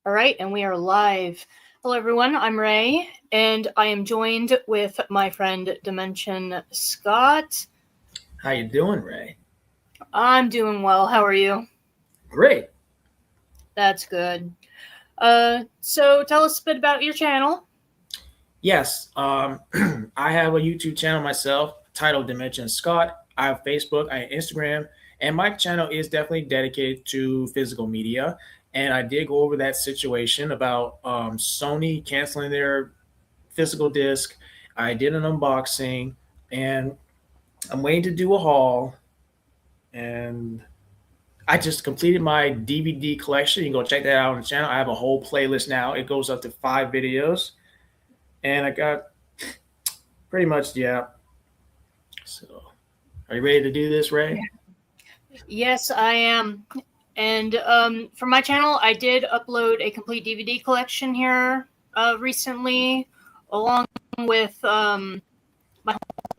All right, and we are live. Hello, everyone. I'm Ray, and I am joined with my friend Dimension Scott. How you doing, Ray? I'm doing well. How are you? Great. That's good. So tell us a bit about your channel. Yes, I have a YouTube channel myself titled Dimension Scott. I have Facebook, I have Instagram, and my channel is definitely dedicated to physical media. And I did go over that situation about Sony canceling their physical disc. I did an unboxing, and I'm waiting to do a haul. And I just completed my DVD collection. You can go check that out on the channel. I have a whole playlist now. It goes up to 5 videos, and I got pretty much, yeah. So, are you ready to do this, Ray? Yes, I am. And for my channel, I did upload a complete DVD collection here recently, along with my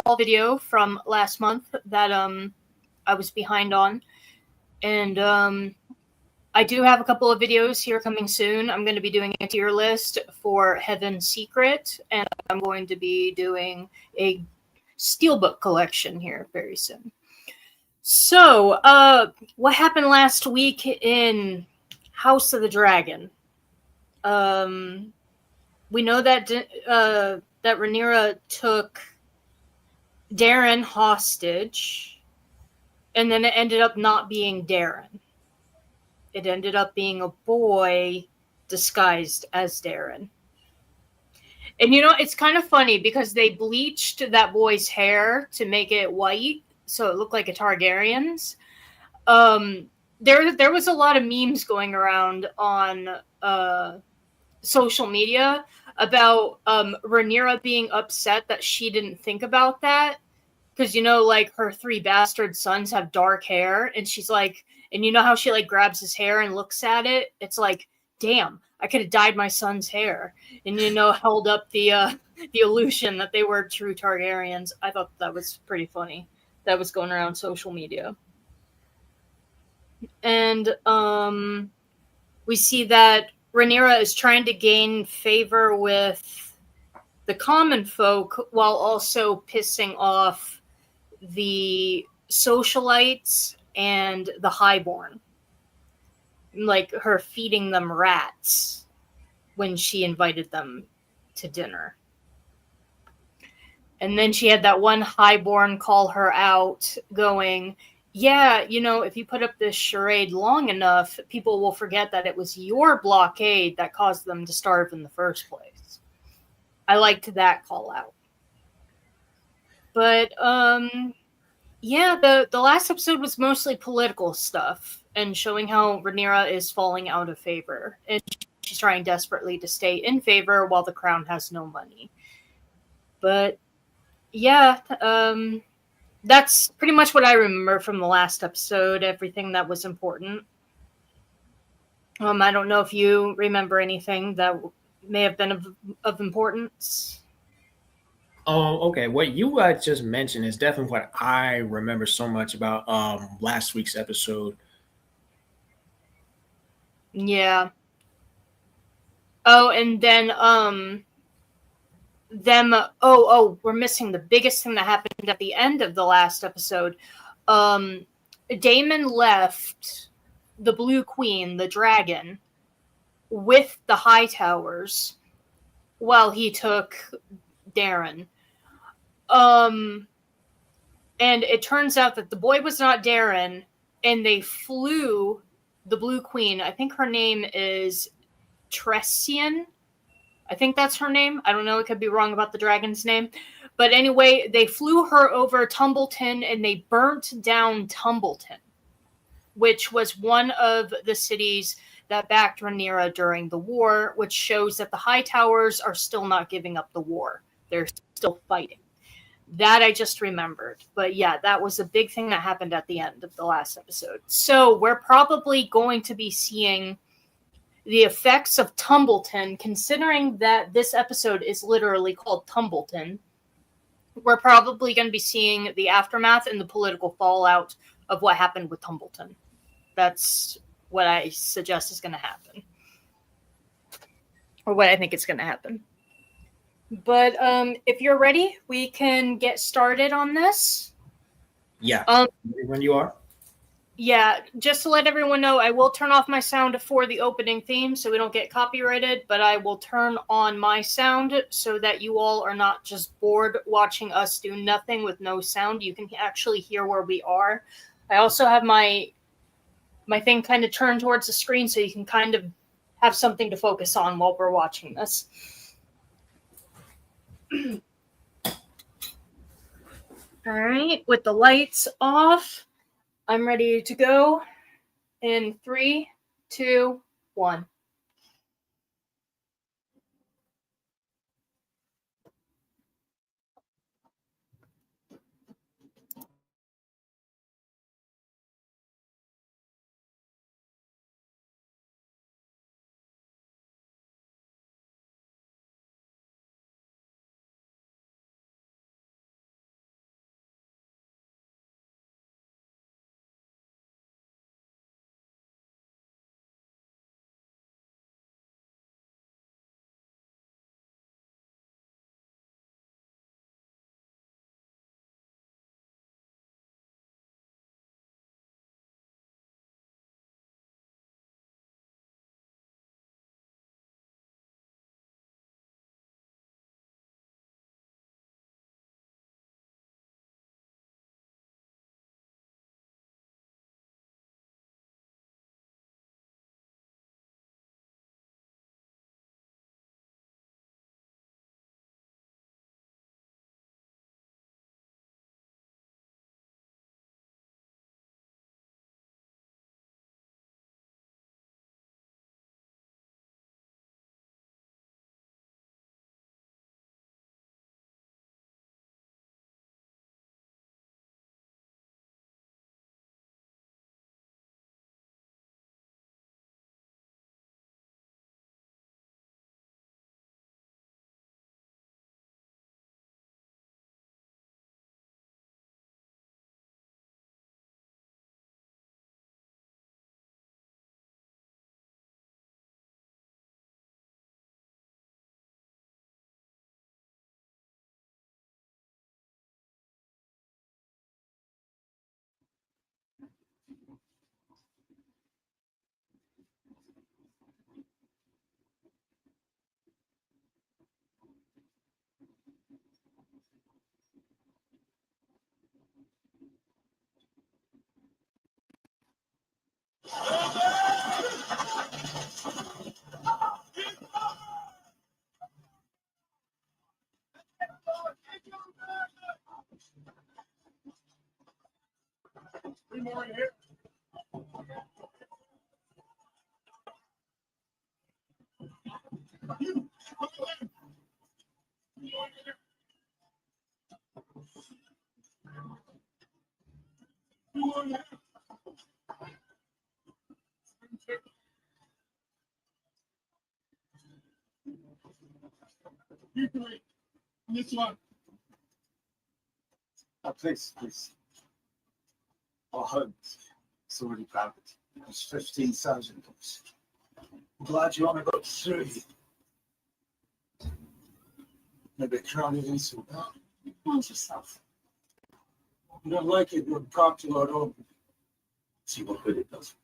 haul video from last month that I was behind on. And I do have a couple of videos here coming soon. I'm going to be doing a tier list for Heaven's Secret, and I'm going to be doing a steelbook collection here very soon. So, what happened last week in House of the Dragon? We know that that Rhaenyra took Darren hostage, and then it ended up not being Darren. It ended up being a boy disguised as Darren. And it's kind of funny because they bleached that boy's hair to make it white, so it looked like a Targaryen's. There was a lot of memes going around on social media about Rhaenyra being upset that she didn't think about that. Because, like, her 3 bastard sons have dark hair, and she's like, and you know how she, like, grabs his hair and looks at it? It's like, damn, I could have dyed my son's hair. And, held up the illusion that they were true Targaryens. I thought that was pretty funny. That was going around social media. And we see that Rhaenyra is trying to gain favor with the common folk while also pissing off the socialites and the highborn, like her feeding them rats when she invited them to dinner. And then she had that one highborn call her out, going, yeah, if you put up this charade long enough, people will forget that it was your blockade that caused them to starve in the first place. I liked that call out. But yeah, the last episode was mostly political stuff and showing how Rhaenyra is falling out of favor, and she's trying desperately to stay in favor while the crown has no money. But yeah, that's pretty much what I remember from the last episode. Everything that was important. I don't know if you remember anything that may have been of importance. Oh, okay. What you guys just mentioned is definitely what I remember so much about last week's episode. Yeah. Oh, and then we're missing the biggest thing that happened at the end of the last episode. Daemon left the Blue Queen, the dragon, with the Hightowers while he took Darren. And it turns out that the boy was not Darren, and they flew the Blue Queen. I think her name is Tressian. I think that's her name. I don't know. I could be wrong about the dragon's name. But anyway, they flew her over Tumbleton, and they burnt down Tumbleton, which was one of the cities that backed Rhaenyra during the war, which shows that the Hightowers are still not giving up the war. They're still fighting. That I just remembered. But yeah, that was a big thing that happened at the end of the last episode. So we're probably going to be seeing the effects of Tumbleton, considering that this episode is literally called Tumbleton. We're probably going to be seeing the aftermath and the political fallout of what happened with Tumbleton. That's what I suggest is going to happen. or what I think is going to happen. But if you're ready, we can get started on this. Yeah. When you are. Yeah, just to let everyone know, I will turn off my sound for the opening theme so we don't get copyrighted, but I will turn on my sound so that you all are not just bored watching us do nothing with no sound. You can actually hear where we are. I also have my thing kind of turned towards the screen so you can kind of have something to focus on while we're watching this. All right, with the lights off, I'm ready to go in 3, 2, 1. This one. Please, please. Our home is already crowded. It's 15,000 books. I'm glad you only got 3. Maybe crowded in so bad. Mind yourself. You don't like it, you'll talk to our own. See what good it does.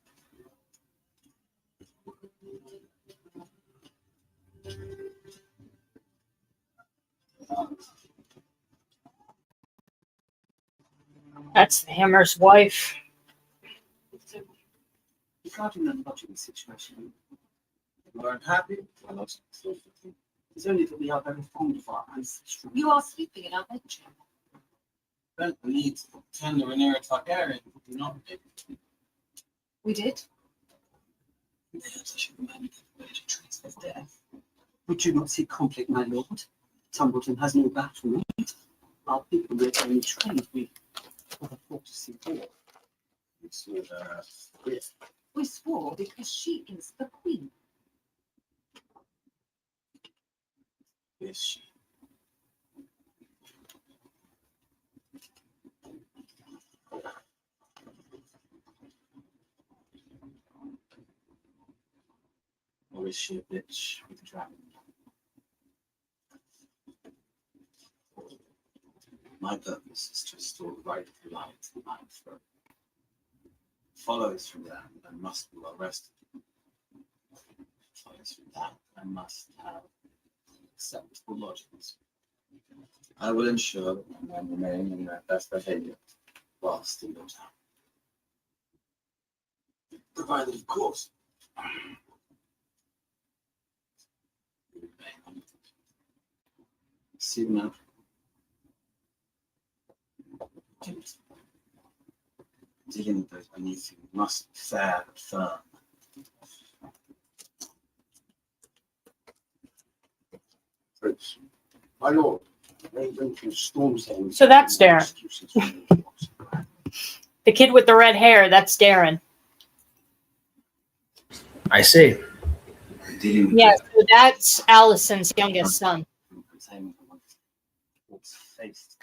That's the Hammer's wife. You can't remember much of the situation. You are unhappy, or not. It's only that we are very fond of our ancestry. You are sleeping in our bedroom. Don't need tender Rhaenyra Targaryen, do not. We did. They have such a romantic way to treat of death. Would you not see conflict, my lord? Tumbleton has no battle. Our people were only trained. We never fought to see war. We swore because she is the queen. Is she? Or is she a bitch with a dragon? My purpose is to restore the right of light to my throne. Follows from that, I must be well rested. Follows from that, I must have acceptable lodgings. I will ensure that my men remain in their best behavior whilst in your town. Provided, of course, you remain on it. See them out. Dealing with those beneath you must be fair but firm. Prince, my lord, they bring through storms. So that's Darren. The kid with the red hair, that's Darren. I see. Dealing with Yeah, so that's Allison's youngest son. Faced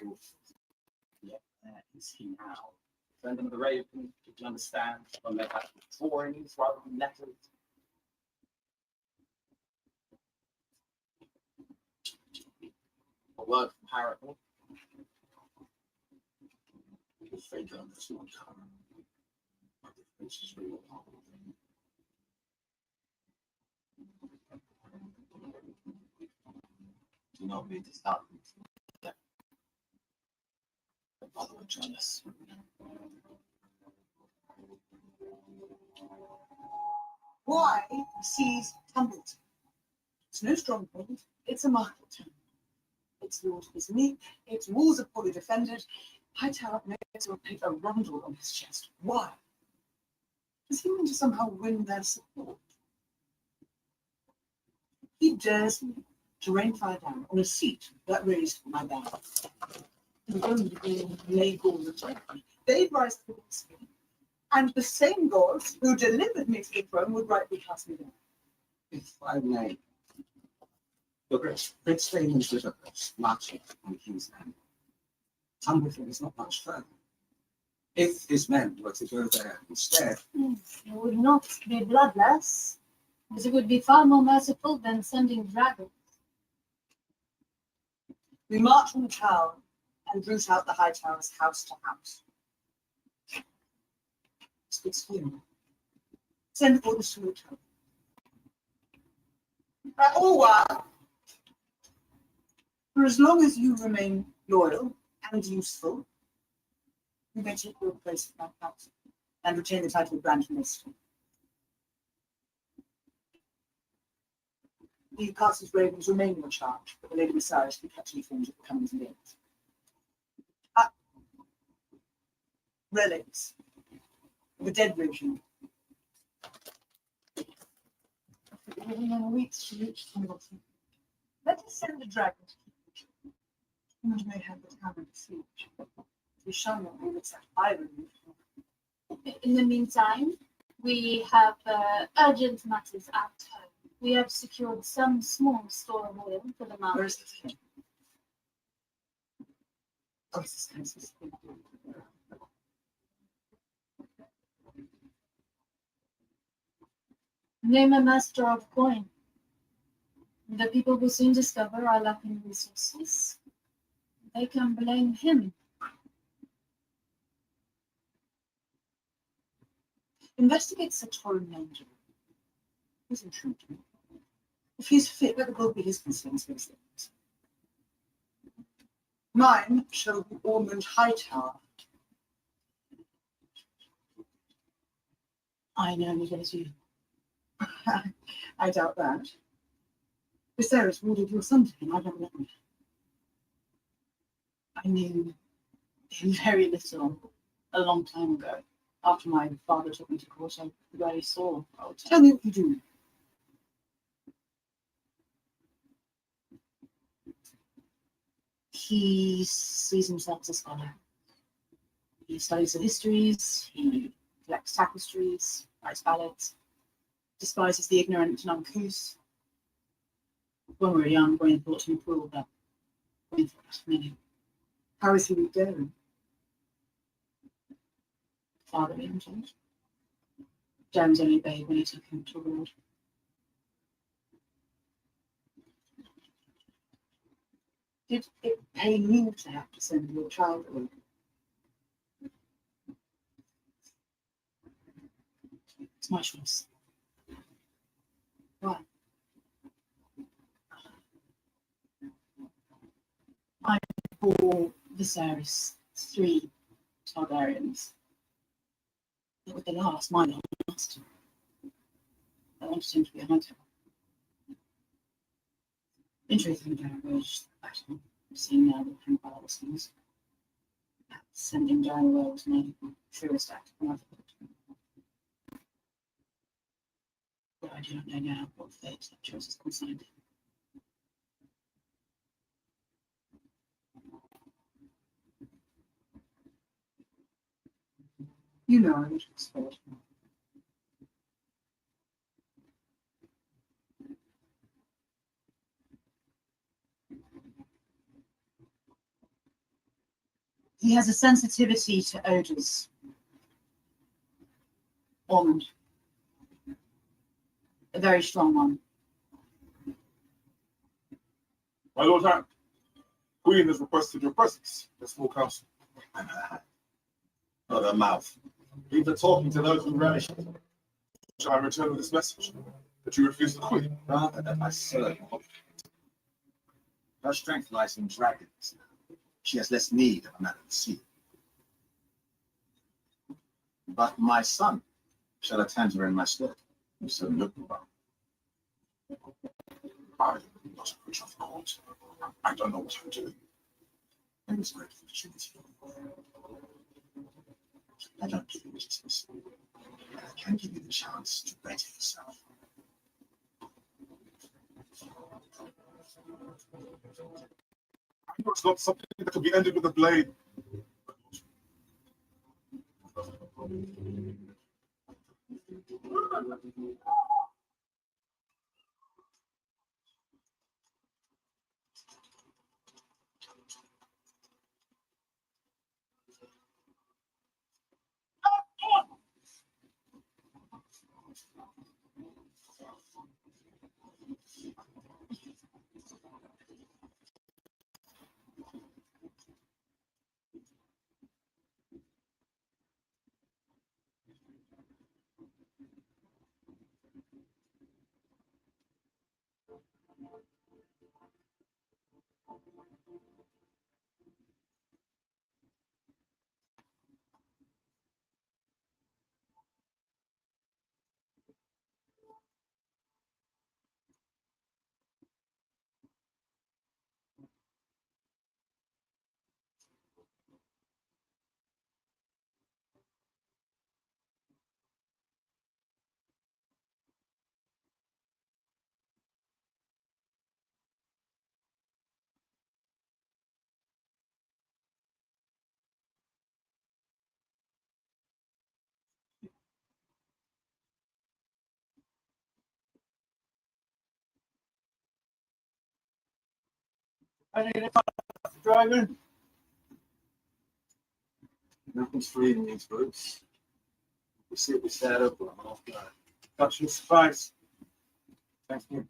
yet there is he now. Friend of the Raven, did you understand? When they had drawings rather than letters. A word from Harriet. The fate of this one come. This is real. Do not be disheartened. The mother was jealous. Why seize Tumbleton? It's no stronghold, it's a market town. Its lord is meek, its walls are poorly defended. Hightower makes will take a rundle on his chest. Why? Does he mean to somehow win their support? He dares me to rain fire down on a seat that raised my banner. The only lay gold attack me. They'd rise to the me. And the same gods who delivered me to the throne would rightly cast me down. If I may, your grace, Prince Damon's river marching on the king's land. Tumbleton is not much further. If his men were to go there instead, It would not be bloodless, but it would be far more merciful than sending dragons. We march on the town and root out the Hightower's house to house. It's him. Send orders to return. For as long as you remain loyal and useful, you may take your place at my council and retain the title of Grand Minister. The castle's ravens remain in charge, but the Lady Messiah is to be kept informed of the comings and goings. Relics. The dead raven. Within weeks to reach Tumbleton. Let us send the dragon to keep the humans may have the town of siege. We shall not be with that either. In the meantime, we have urgent matters at home. We have secured some small store of oil for the Where market. is the king? Oh, it's this. Name a master of coin. The people will soon discover our lacking resources. They can blame him. Investigate Satori Ranger. He's intrigued me. If he's fit, let the gold be his concerns these things. Mine shall be Ormond Hightower. I know he does you. I doubt that. Viserys ordered your son to him. I don't know. I knew him very little a long time ago. After my father took me to court, I rarely saw. Tell me what you do. He sees himself as a scholar. He studies the histories, he collects tapestries, writes ballads, despises the ignorant and uncouth. When we were young, Gwen thought him cruel, but Gwen thought many. How is he with Darren? Fatherly intent. Darren's only babe when he took him to abroad. Did it pain you to have to send your child away? It's my choice. Why? I bore Viserys 3 Targaryens. That was the last, my last. I wanted him to be a hunter. In truth, I'm going to urge the battle. I've seen now the Hannibal things. Sending down the world was my truest act of motherhood. But I do not know now what fate that choice is consigned. You know I wish it was fair. He has a sensitivity to odors. Almond. A very strong one. My Lord Hand, Queen has requested your presence. The small council. Not a mouth. Leave the talking to those who relish it. Shall I return with this message? That you refuse the Queen? Rather than my servant. Her strength lies in dragons. She has less need of a man of the sea. But my son shall attend her in my stead. So look about. I am not a creature of the court. I don't know what I'm doing. There is great opportunity. I don't give you justice. But I can give you the chance to better yourself. It's not something that can be ended with a blade. I need a driver. Nothing's free in these boots. We see we set up on off guard. Touch your spice. Thank you.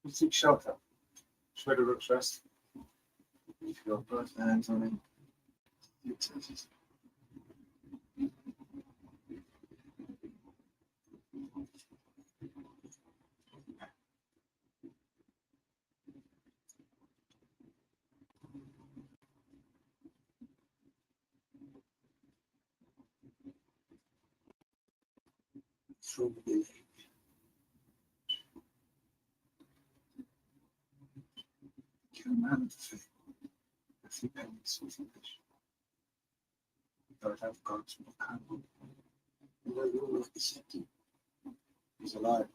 We seek shelter. Shredder looks rest. You've got both hands on him. Utilities. Through the lake. Can a man fail? A few pennies with English. But I've got to look humble. And I will not accept him. He's alive.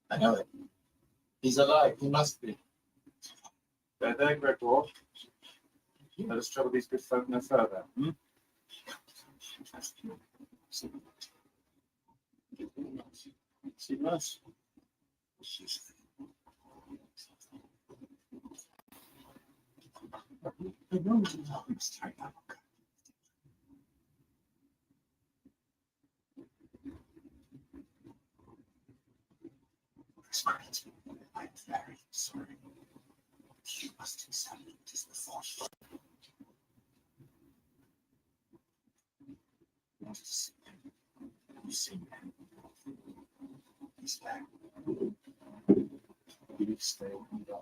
I know it. He's alive. He must be. There, Gregor. Let us trouble these good folk no further. See us. I know it's always tight up. must examine it as the force. You see, man. He's back. You stay and go.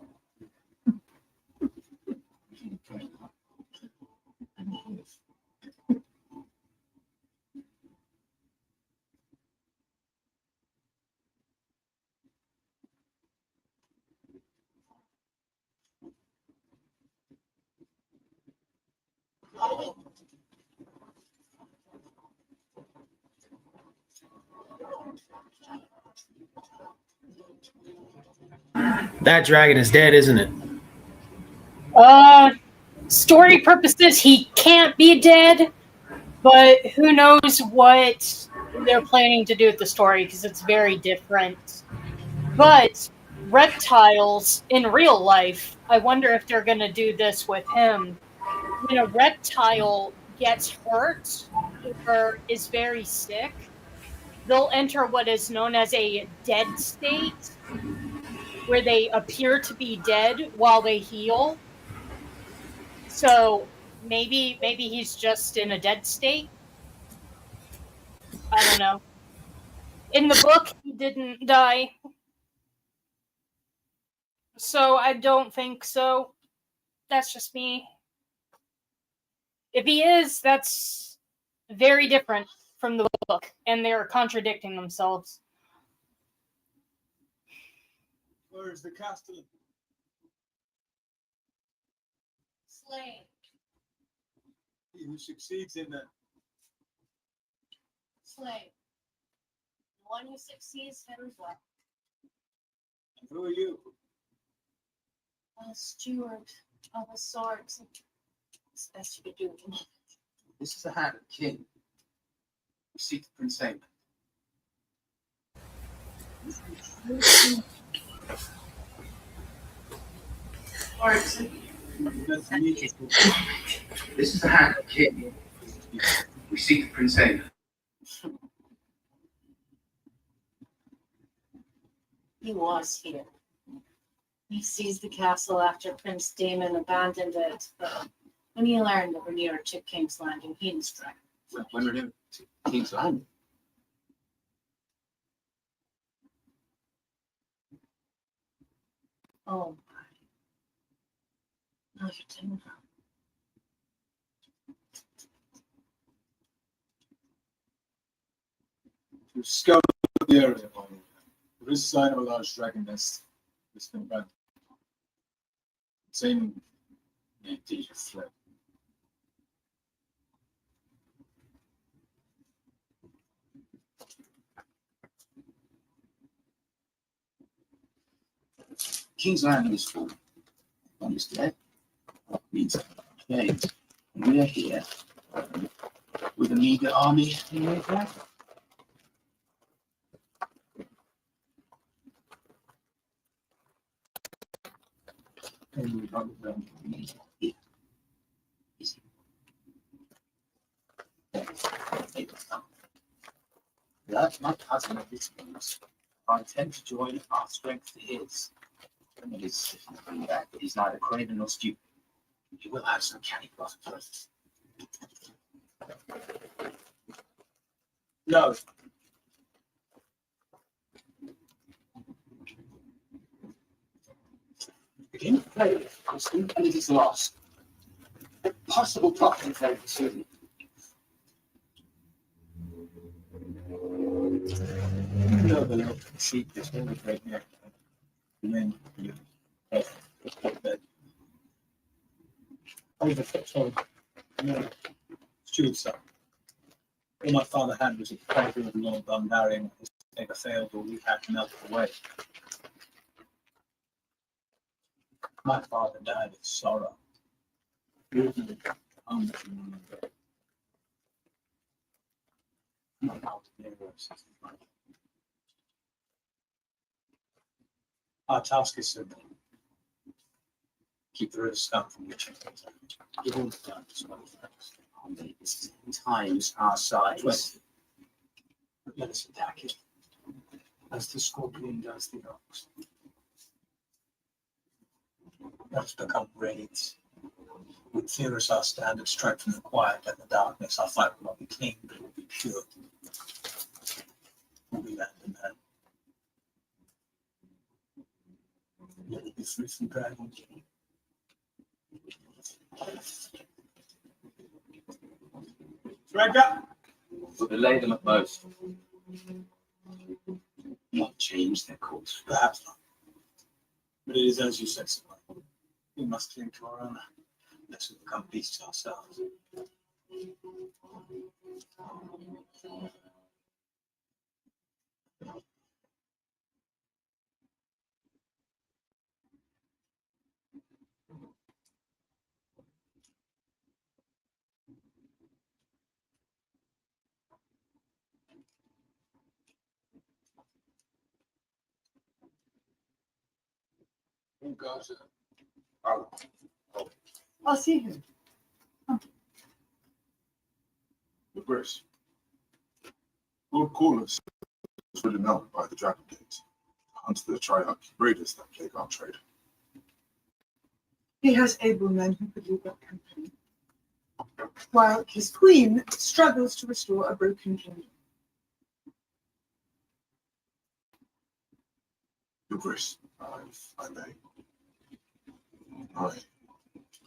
That dragon is dead, isn't it? Story purposes, he can't be dead, but who knows what they're planning to do with the story because it's very different. But reptiles in real life, I wonder if they're going to do this with him. When a reptile gets hurt or is very sick, they'll enter what is known as a dead state, where they appear to be dead while they heal. So maybe he's just in a dead state. I don't know. In the book, he didn't die, so I don't think so. That's just me. If he is, that's very different from the book, and they're contradicting themselves. Where is the castellan? Slain. He who succeeds in that. Slain. The one who succeeds never well. And who are you? A steward of a sort. It's best you could do. This is the hand of king. We seek Prince Aemon. This is the hand of king. We seek Prince Aemon. He was here. He seized the castle after Prince Daemon abandoned it. But when he learned that we're near to King's Landing, he didn't strike. When we're near to King's Landing. Oh my. No, you didn't. We've scoured the area. There is a sign of a large dragon nest. It's been abandoned. Same indeed have fled. King's Landing is full. One is dead. That means plagues. And we are here with a meager army in your back. And we have them. Here. Is he? Like my cousin of this news, I intend to join our strength to his. And it is that he's neither craven nor stupid. He will have some canny plot first. No. The game of play is constant and it is lost. A possible plot is very soon. No, the little sheep is going to break neck. And then you bed. Over so steward son. All my father had was a pleasure of Lord Dunbarry, his never failed or we had melted away. My father died of sorrow. Our task is simple. Keep the river scum from reaching things. Give all the time to swallow facts. This is times our size. But let us attack it, as the scorpion does the ox. What has become raids? With fear as our standard, strike from the quiet and the darkness. Our fight will not be clean, but it will be pure. We'll be hand in hand. Let it be free from dragon. Striker! We'll delay them at most. Not change their course. Perhaps not. But it is as you said, Sir. We must cling to our honor, lest we become beasts ourselves. Oh, God. I'll see him. Your Grace, Lord Corliss was ridden out by the Dragon Gate, hunted the Triarch raiders that plague our trade. He has able men who could lead that campaign, while his queen struggles to restore a broken kingdom. Your Grace, if I may, I,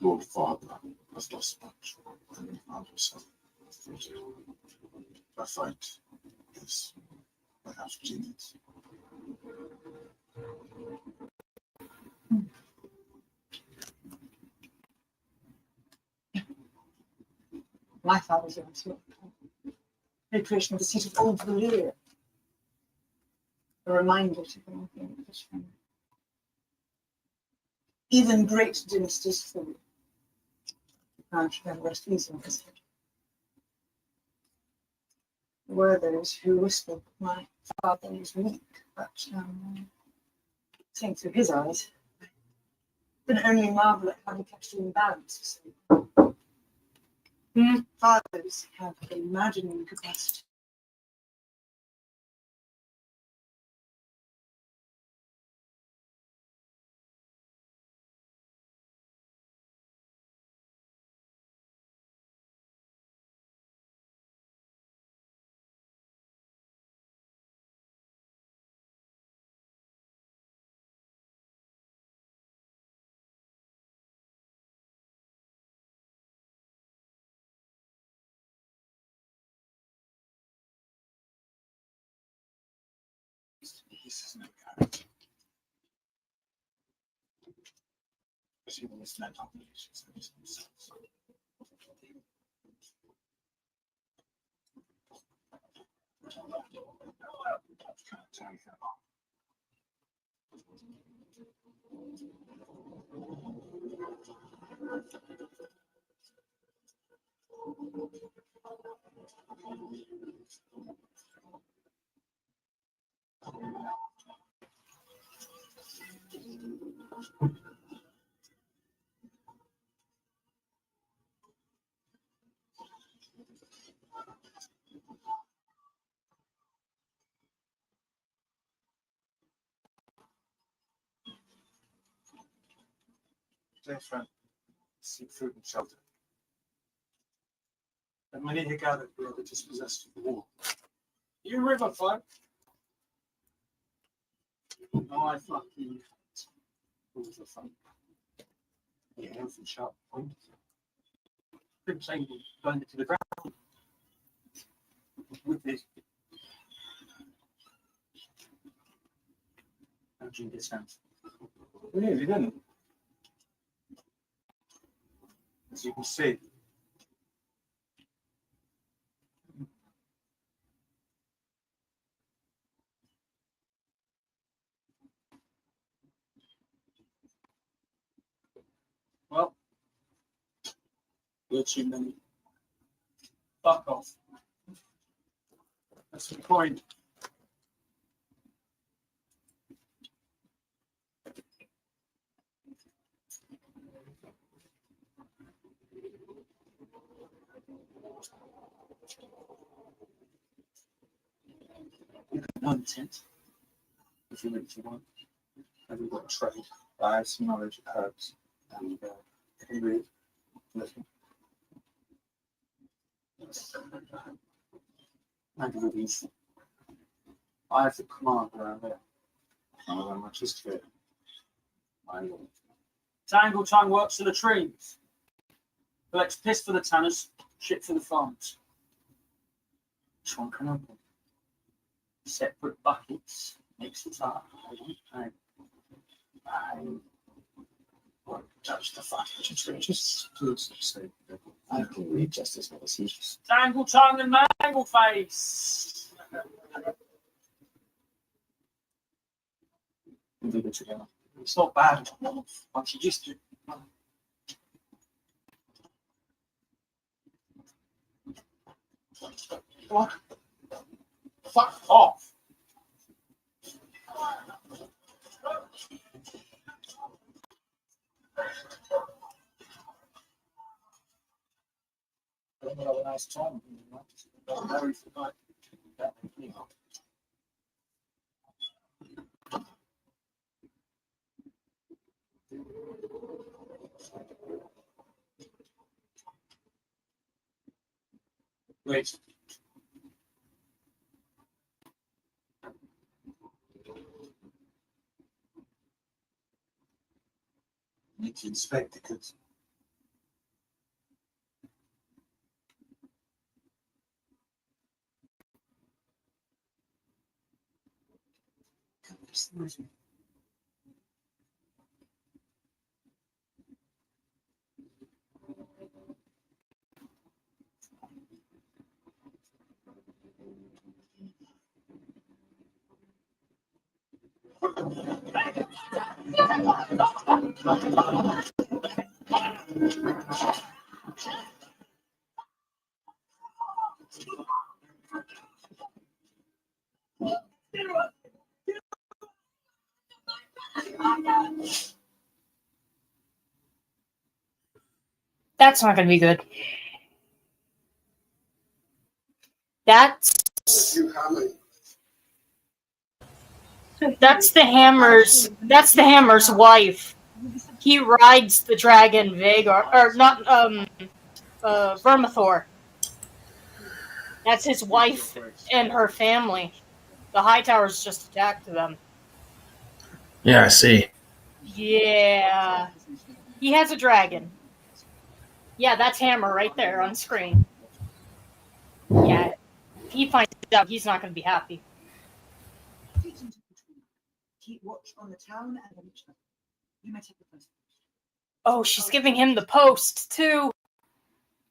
Lord Father, has lost much, and found himself defeated. Our fight is perhaps genius. My father's young too. The creation of the seat of old Valyria. A reminder to them of this family. Even great dynasties fall. The crown should never rest easy on his head. There were those who whispered my father is weak, but seeing through his eyes, can only marvel at how he kept you in balance. Fathers have an imagining capacity. This is no character. Especially when it's not obligations against themselves. Dear friend, seek food and shelter. And many who gathered were the dispossessed of the war. You river folk. No, I fucking rules of fun. Yeah, health and sharp point. Big saying we burned it to the ground. With this. How do you get sounds? It is, isn't it? As you can see. Well, you're too many. Fuck off. That's the point. You can learn tent if you really want. And we've got trade, buy some knowledge of herbs. And he read, listen. And release. I have the command around there. None of them much is clear. My lord. Tangle Tongue works for the trees. Collects piss for the tanners, shit for the farms. Which one can open? Separate buckets. Makes it hard. I won't judge the fact. Just to say, I can read just as well as he does. Tangle Tongue and Mangle Face. We do it together. It's not bad. Once you just do. What? Fuck off. We'll have a nice time. Very forgot. Wait. Need to inspect it. That's not going to be good. That's the Hammer's wife. He rides the dragon Vagar, or not Vermithor. That's his wife and her family. The Hightowers just attacked them. Yeah, I see. Yeah. He has a dragon. Yeah, that's Hammer right there on screen. Yeah. If he finds out, he's not going to be happy. Keep watch on the town and on each other. You may take the post. Oh, she's giving him the post, too.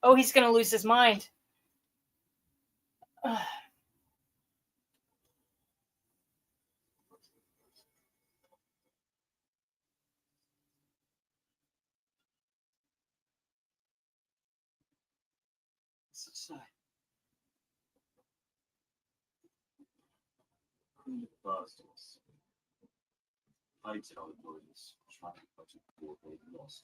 Oh, he's going to lose his mind. Queen of Bastards. I tell the boys, trying to put a war they lost.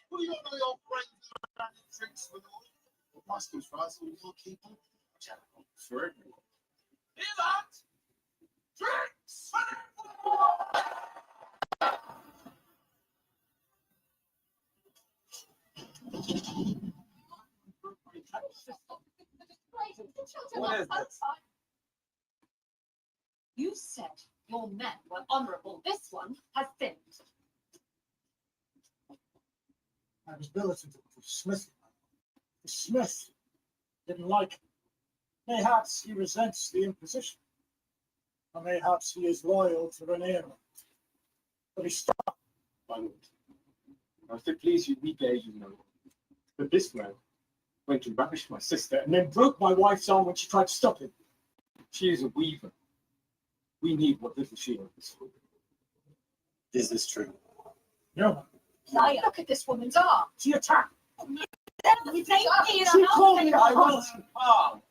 What do you want with your friends and drinks for the masters, right? So we'll keep them. For everyone. Hear that? Drinks! What is this? You said your men were honourable. This one has sinned. I was billeted for Smith. The Smith didn't like him. Mayhaps he resents the imposition. Or mayhaps he is loyal to Rhaenyra. But he stopped. My lord. Now, if it please you, we gave you no. But this man went to ravish my sister And then broke my wife's arm when she tried to stop him. she is a weaver. We need what little she owns. Is this true? No. Liar. Look at this woman's arm. She attacked. She She called me a I hunt. want some palm.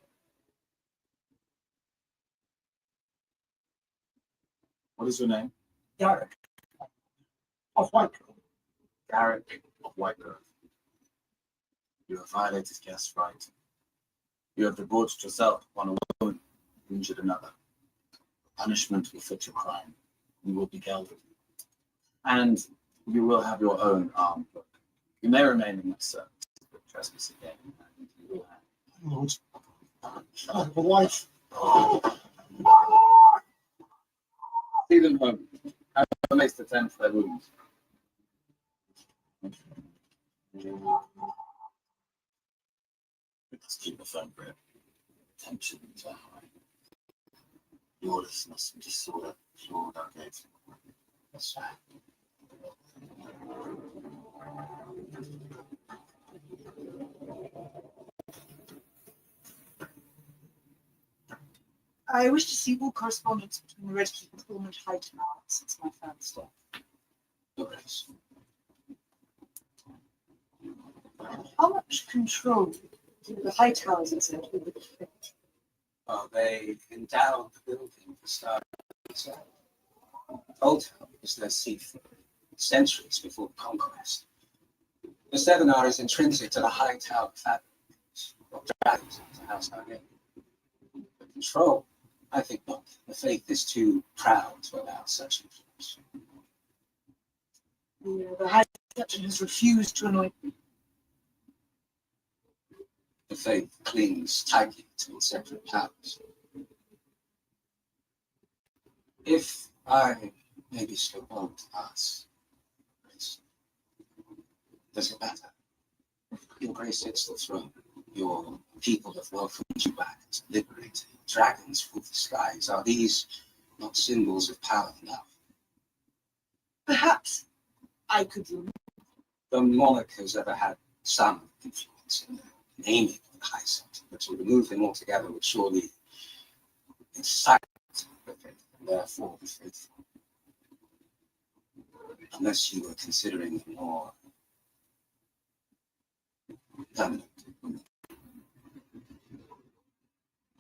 What is your name? Garrick of Whitecroft. Garrick of Whitecroft. You have violated guest right. You have debauched yourself upon a woman who injured another. Punishment will fit your crime. You will be gelded. And you will have your own armed book. You may remain in this service, but trespass again, and you will have. Lord, I have a wife. See them home. Have a mace to tend for their wounds. Let's keep a firm grip. Tension to high. Lawlessness and disorder flawed our gates. That's right. I wish to see all correspondence between the Red Keep and Ormond Hightower since my father's death. Your Grace. How much control do the Hightowers exert over the Keep? They endowed the building for starters. Old Town was their seat for centuries before the conquest. The Stevenar is intrinsic to the high tower fabric of dragons of the House Targaryen. The control, I think not. The faith is too proud to allow such influence. The High Captain has refused to anoint me. The faith clings tightly to its separate powers. If I maybe still want to ask, Grace, does it matter? Your Grace sits the throne. Your people have welcomed you back as liberated. Dragons rule the skies. Are these not symbols of power enough? Perhaps I could remove. The monarch has ever had some influence in the naming of the High Sept, but to remove him altogether would surely incite the faith, and therefore be faithful. Unless you were considering a more permanent.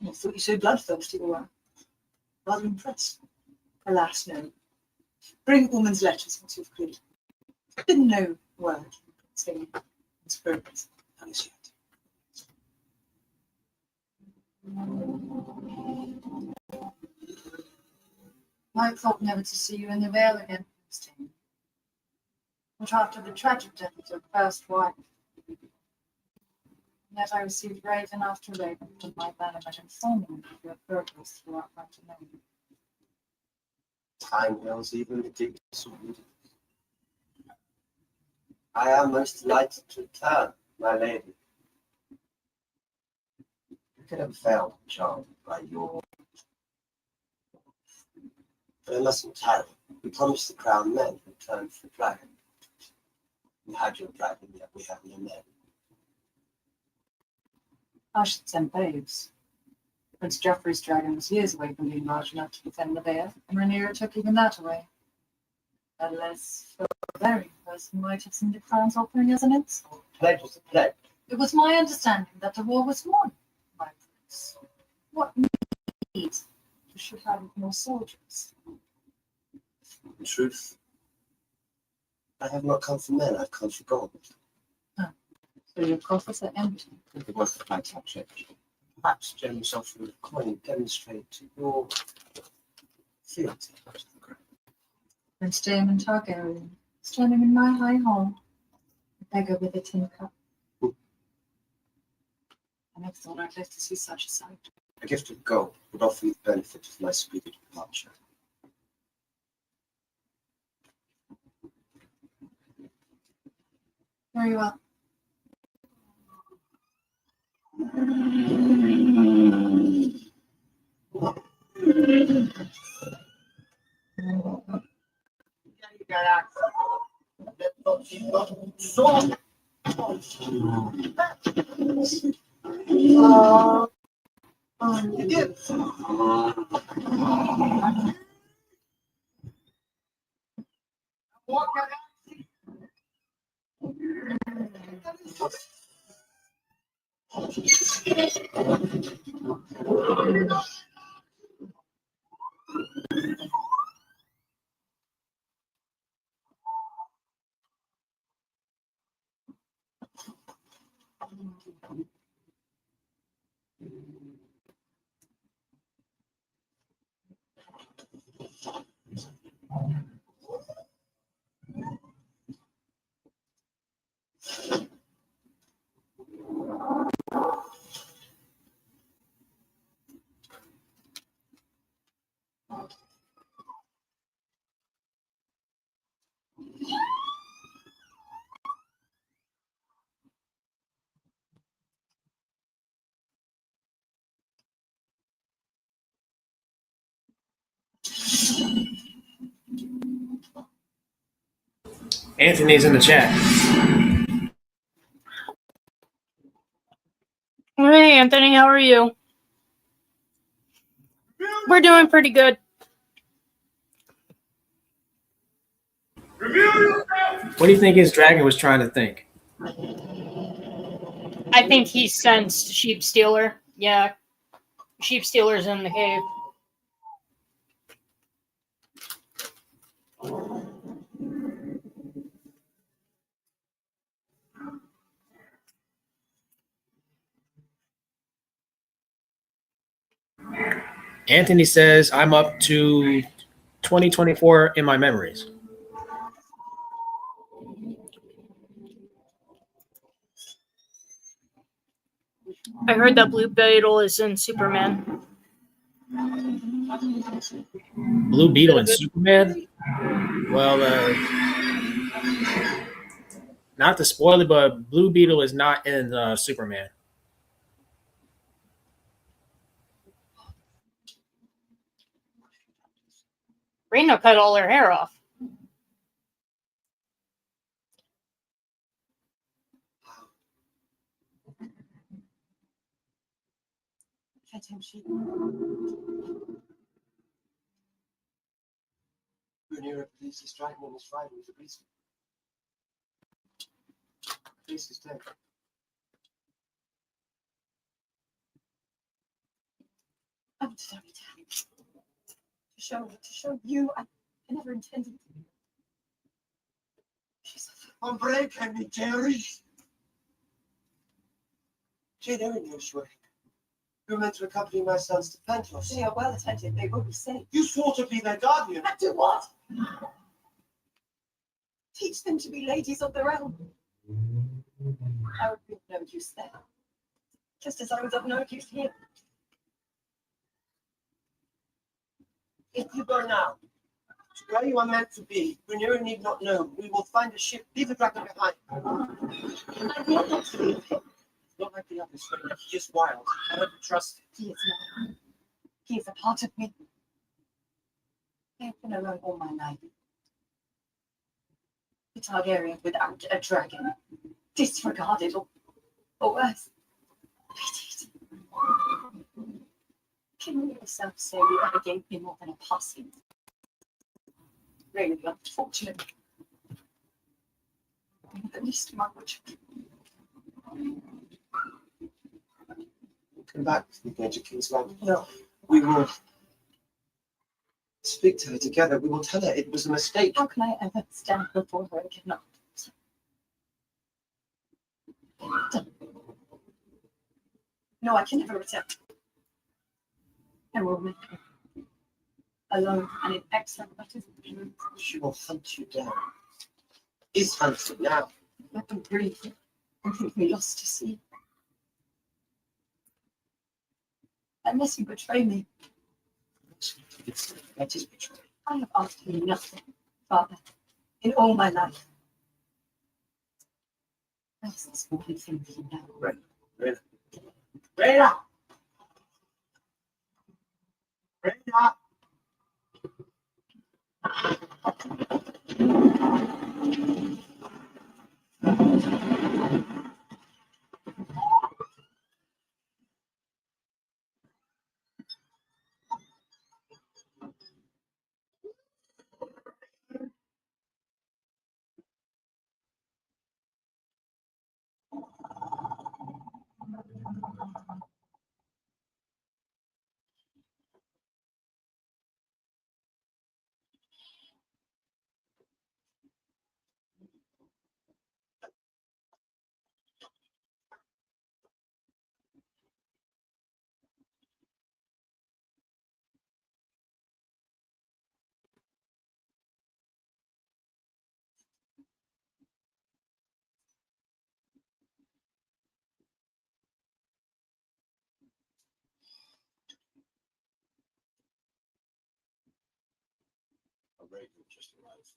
I thought you so bloodthirsty, all right. Rather impressed. Alas, no. Bring woman's letters once you've cleared. Been no word saying his progress. None as yet. I thought never to see you in the Vale again, Christine. But after the tragic death of your first wife, yet I received raven after raven from my bannermen informing me of your progress throughout Watchalong. Time heals even the deepest wound. I am most delighted to return, my lady. You could have failed, charmed by your. But I mustn't tarry. We promised the crown men in return for the dragon. We had your dragon, yet we have no men. I should send babes. Prince Joffrey's dragon was years away from being large enough to defend the Vale, and Rhaenyra took even that away. Unless the very person might have seen the crown's offering as an insult. Pledge was a pledge. It was my understanding that the war was won, my prince. What need you should have more soldiers? In truth, I have not come for men, I've come for gold. So your coffers are empty. If it was my touch it, perhaps gem yourself with a coin demonstrate your fealty to the crown. Prince Daemon Targaryen, standing in my high hall, a beggar with a tin cup. I never thought I'd live to see such a sight. A gift of gold would offer you the benefit of my speedy departure. Very well. Anthony's in the chat. Hey, Anthony, how are you? We're doing pretty good. What do you think his dragon was trying to think? I think he sensed Sheep Stealer. Yeah, Sheep Stealer's in the cave. Anthony says, I'm up to 2024 in my memories. I heard that Blue Beetle is in Superman. Blue Beetle and Superman? Well, not to spoil it, but Blue Beetle is not in Superman. Rena cut all her hair off. Let him see. Rhaenyra believes he's dragon and is riding with a reason. This is dead. I'm sorry, Dad. To show you, I never intended. She's Hombre, can me, Jerry? Jane Erin knows you were here. You were meant to accompany my sons to Pentos. They are well attended. They will be safe. You swore to be their guardian. And do what? Teach them to be ladies of the realm. I would be of no use there. Just as I was of no use here. If you go now, to where you are meant to be, Rhaenyra need not know. We will find a ship. Leave the dragon behind. I will not leave him. Not like the others. He is wild. I cannot be trusted. He is not. He is a part of me. I have been alone all my life. A Targaryen without a dragon. Disregarded or worse, pitied. Can you yourself say you ever gave me more than a passing? Really unfortunate. The least much. Come back with me, Major Kingsland. No, we will speak to her together. We will tell her it was a mistake. How can I ever stand before her again? No. No, I can never return. I will make her alone and in exile. That is the truth. She will hunt you down. Is hunting now. Let them breathe and think me lost to sea. Unless you betray me. That is betrayal. I have asked you nothing, Father, in all my life. I ask this one thing for you now. Rhaenyra! Rhaenyra! Rhaenyra! A radio just arrived.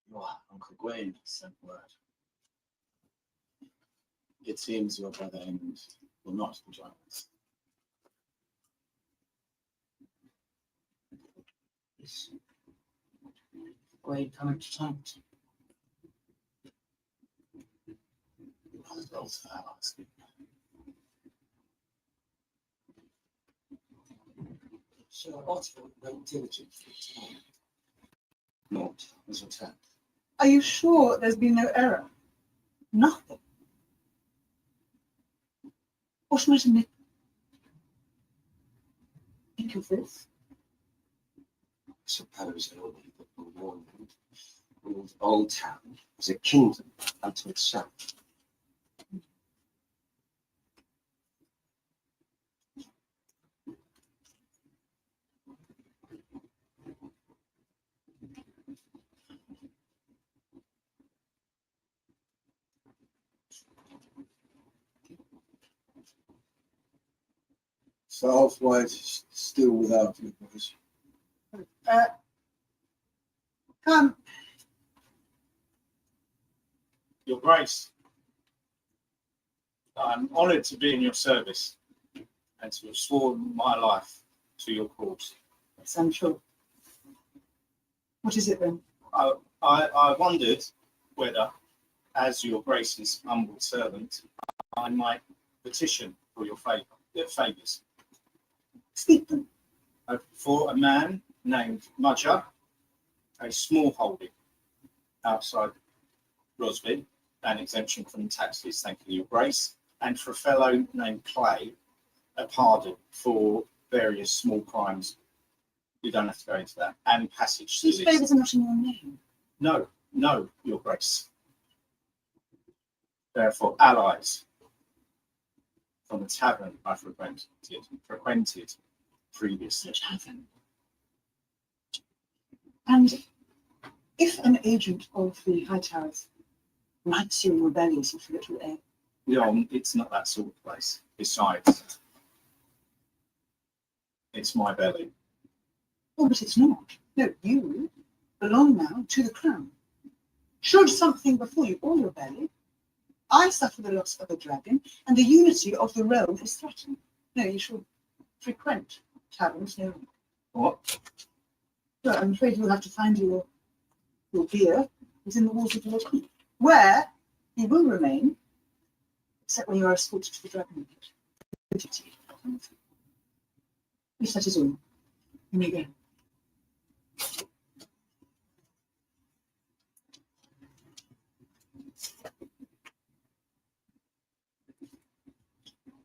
Your Uncle Gwaine sent word. It seems your brother Aemond will not join us. Is Gwaine coming to town? As well as I ask you. Sir Otto went diligently to town. Naught has returned. Are you sure there's been no error? Nothing. What might have think of this? Suppose only that the warning ruled Old Town as a kingdom unto itself. So Half-White is still without you, boys. Come. Your Grace, I'm honoured to be in your service and to have sworn my life to your cause. Yes, I'm sure. What is it then? I wondered whether, as your Grace's humble servant, I might petition for your favours. Speak them. For a man named Mudger, a small holding outside Rosby, an exemption from taxes, thank you, your Grace, and for a fellow named Clay, a pardon for various small crimes. You don't have to go into that. And passage to These this. favours are not in your name. No, no, your Grace. Therefore, allies from the tavern I frequented previously. Tavern. And if an agent of the High Towers writes you rebellious with little air, It's not that sort of place. Besides, it's my belly. oh, but it's not. No, you belong now to the crown. Should something befall you or your belly, I suffer the loss of a dragon, and the unity of the realm is threatened. No, you shall frequent taverns no longer. What? Well, I'm afraid you'll have to find your beer within the walls of your keep, where you will remain, except when you are escorted to the dragon gate. Yes, that is all. You may go.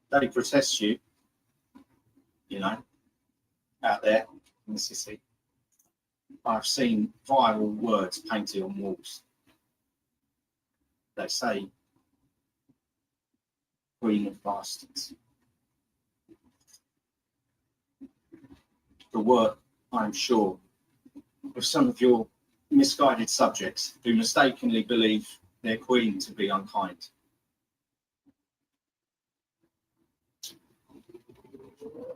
They protest you, out there in the city. I've seen vile words painted on walls. They say, Queen of Bastards. The work, I'm sure, of some of your misguided subjects who mistakenly believe their queen to be unkind.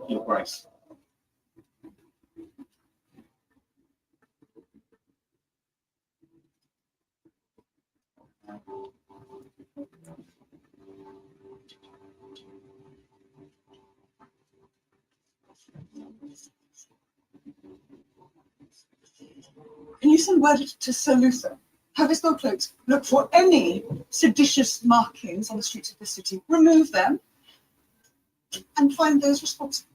Your Grace. Can you send word to Sir Luther Have his gold cloaks. Look for any seditious markings on the streets of the city. Remove them and find those responsible.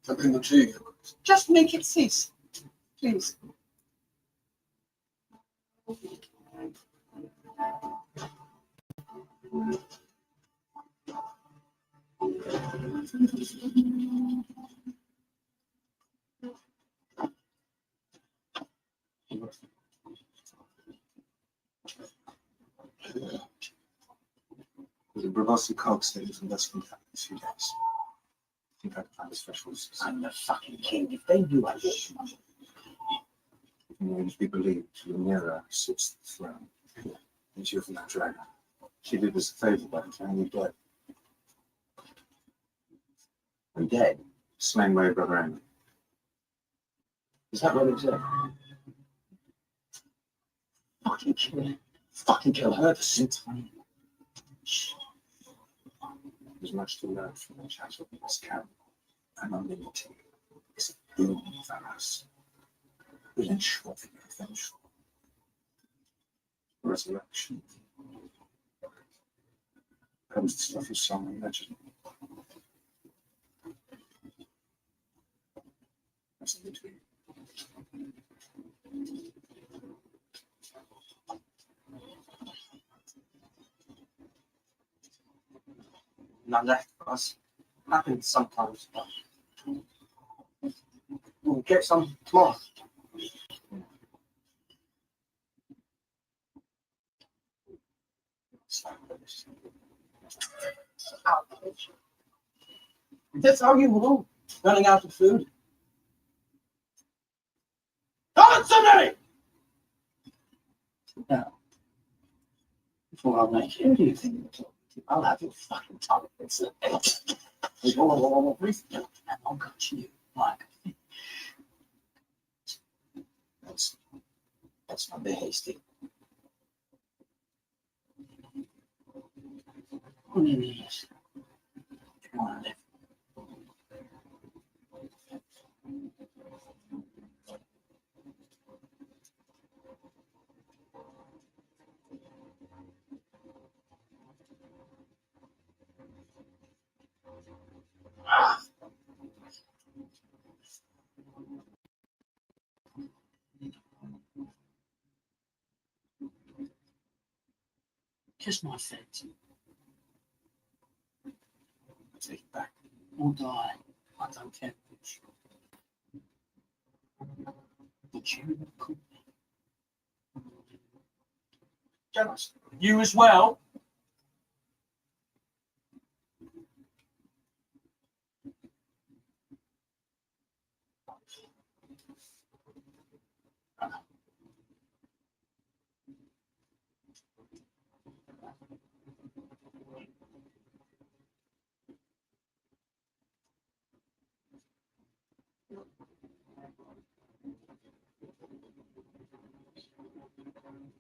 Something the tea. Just make it cease, please. The Bravasti Cog said it was less than that in a few days. I think I can find his thresholds. I'm the fucking king. If they knew I was, If we believe Lumira sits the throne, and you're from that dragon. She did us a favour by declaring you dead. I'm dead. Slain by your brother Andy. Is that what it said? Fucking kill her. Fucking kill her. The sins. There's much to learn from the chat of this camp. And unlimited is a boon for us. We'll ensure the eventual resurrection. Comes the stuff of song and legend. That's in between. None left for us. Happens sometimes, but we'll get some tomorrow. That's how you roll. Running out of food. Answer me! Now, before I make you, who do you think you're talking to? I'll have your fucking tongue. It's a everything. And I'll cut you like. That's not be hasty. On your knees. If you want to live. Kiss my feet. Take it back. Or die. I don't care which. But you will call me. Jealous. You as well.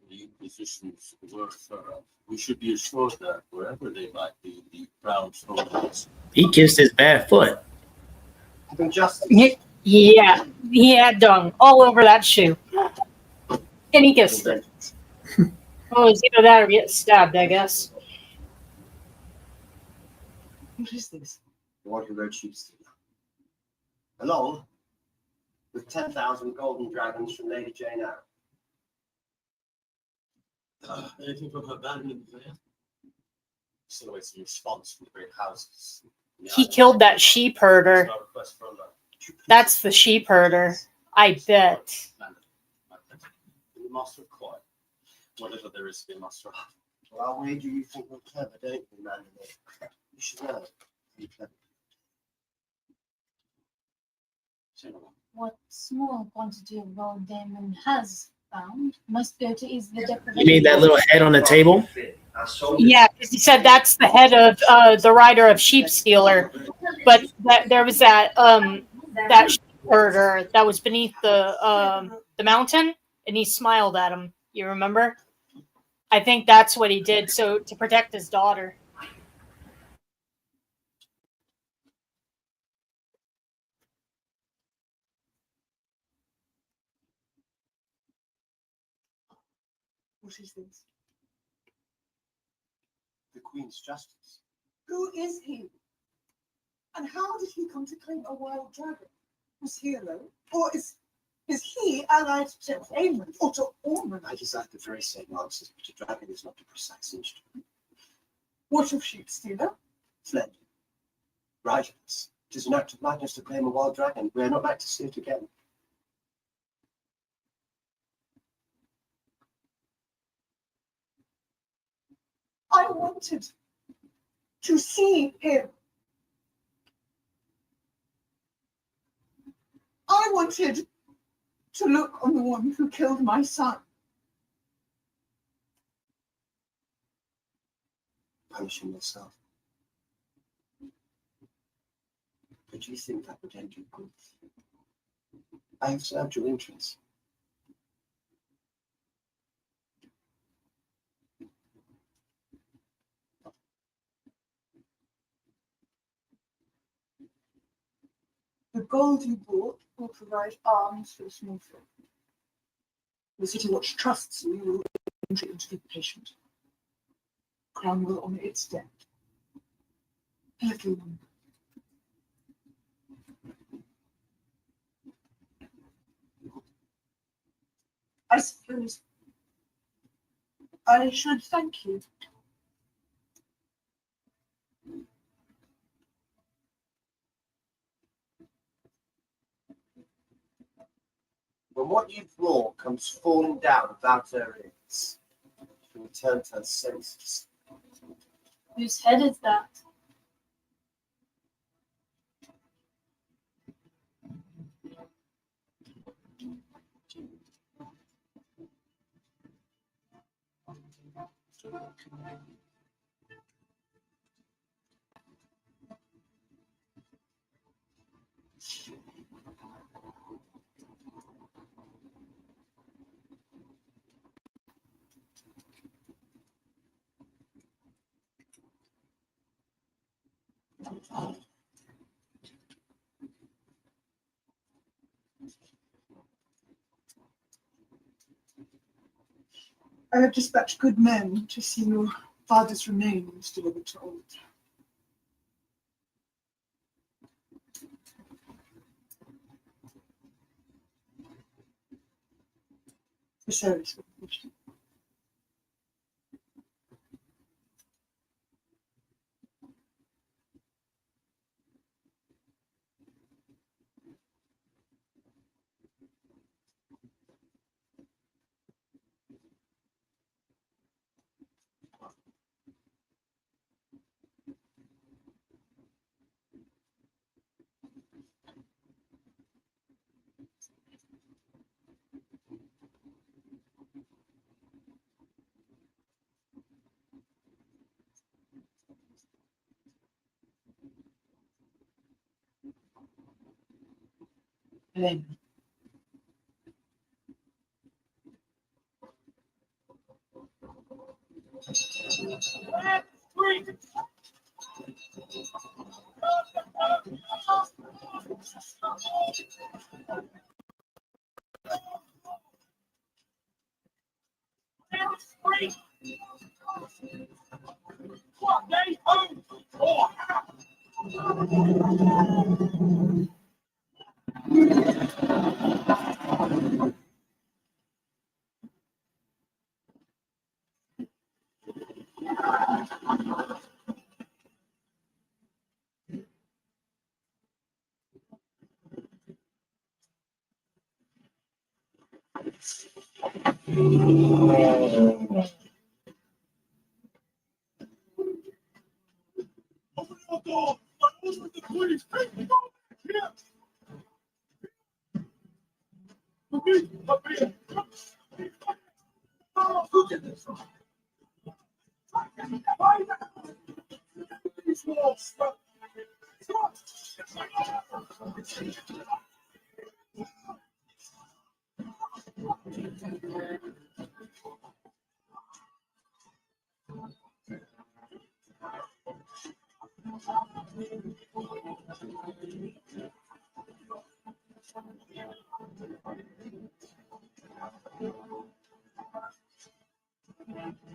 The positions were thorough. We should be assured that wherever they might be, the crown soldiers. He kissed his bad foot. Having justice. Yeah, he had dung all over that shoe. And he kissed it. Oh, it was either that or get stabbed, I guess. What is this? What who wrote Sheepstealer? Along with 10,000 golden dragons from Lady Jane Eyre. Anything from her band there? Still awaiting a response from the great houses. He killed that sheep herder. That's the sheep herder. I bet. The master of coin. Whatever there is to be a master of. Well, I'll wager you think we're clever, don't you, man? You should know. You're clever. What small quantity of gold Damon has found must go to ease the deprivation. You mean that little head on the table? Yeah, because he said that's the head of the rider of Sheep Stealer, but there was that sheep herder that was beneath the mountain, and he smiled at him. You remember? I think that's what he did, so to protect his daughter. What is this? The Queen's justice. Who is he? And how did he come to claim a wild dragon? Was he alone? Or is he allied to Aemon or to Ormond? I desire the very same answers, but a dragon is not a precise instrument. What of Sheep Stealer? Fled. Riderless. It is an act of madness to claim a wild dragon. We are not like to see it again. I wanted to see him. I wanted to look on the one who killed my son. Punishing yourself. But do you think that would end you good? I have served your interests. The gold you brought will provide arms for the small folk. The City Watch trusts you will entry into the patient. Crown will honor its debt. A little longer. I suppose I should thank you. When what you brought comes falling down without her ears, she will return to her senses. Whose head is that? I have dispatched good men to see your father's remains delivered to Old. The service will finish. Elaine.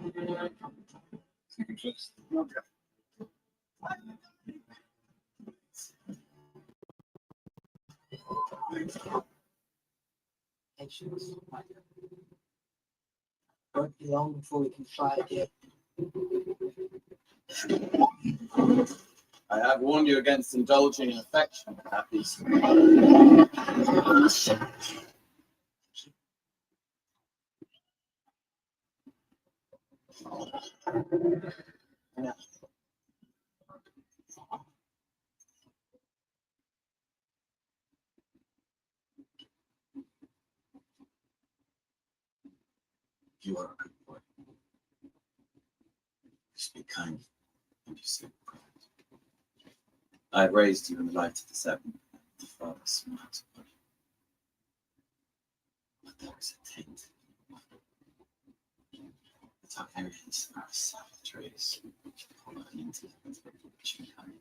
Okay. Patience, my dear. Won't be long before we can fly again. I have warned you against indulging in affection at these. You are a good boy. You speak kindly and you say prayers. I have raised you in the light of the seven. The Father smiles upon you. But there is a taint. The Targaryens are a savage race, full of intellect, which you can.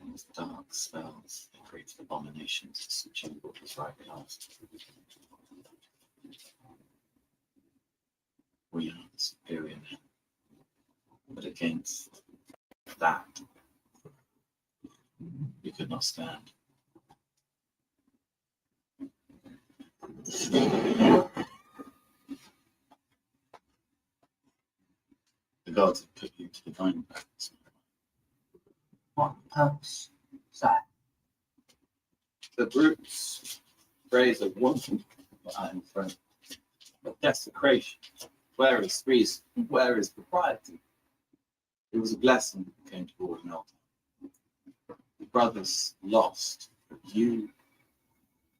With dark spells, they create abominations as Jim was right last. We are superior men, but against that, we could not stand. The gods have put you to divine practice. What purpose is that? The brutes praise a woman, I am afraid. But desecration. Where is reason? Where is propriety? It was a blessing that came toward an altar. The brothers lost, but you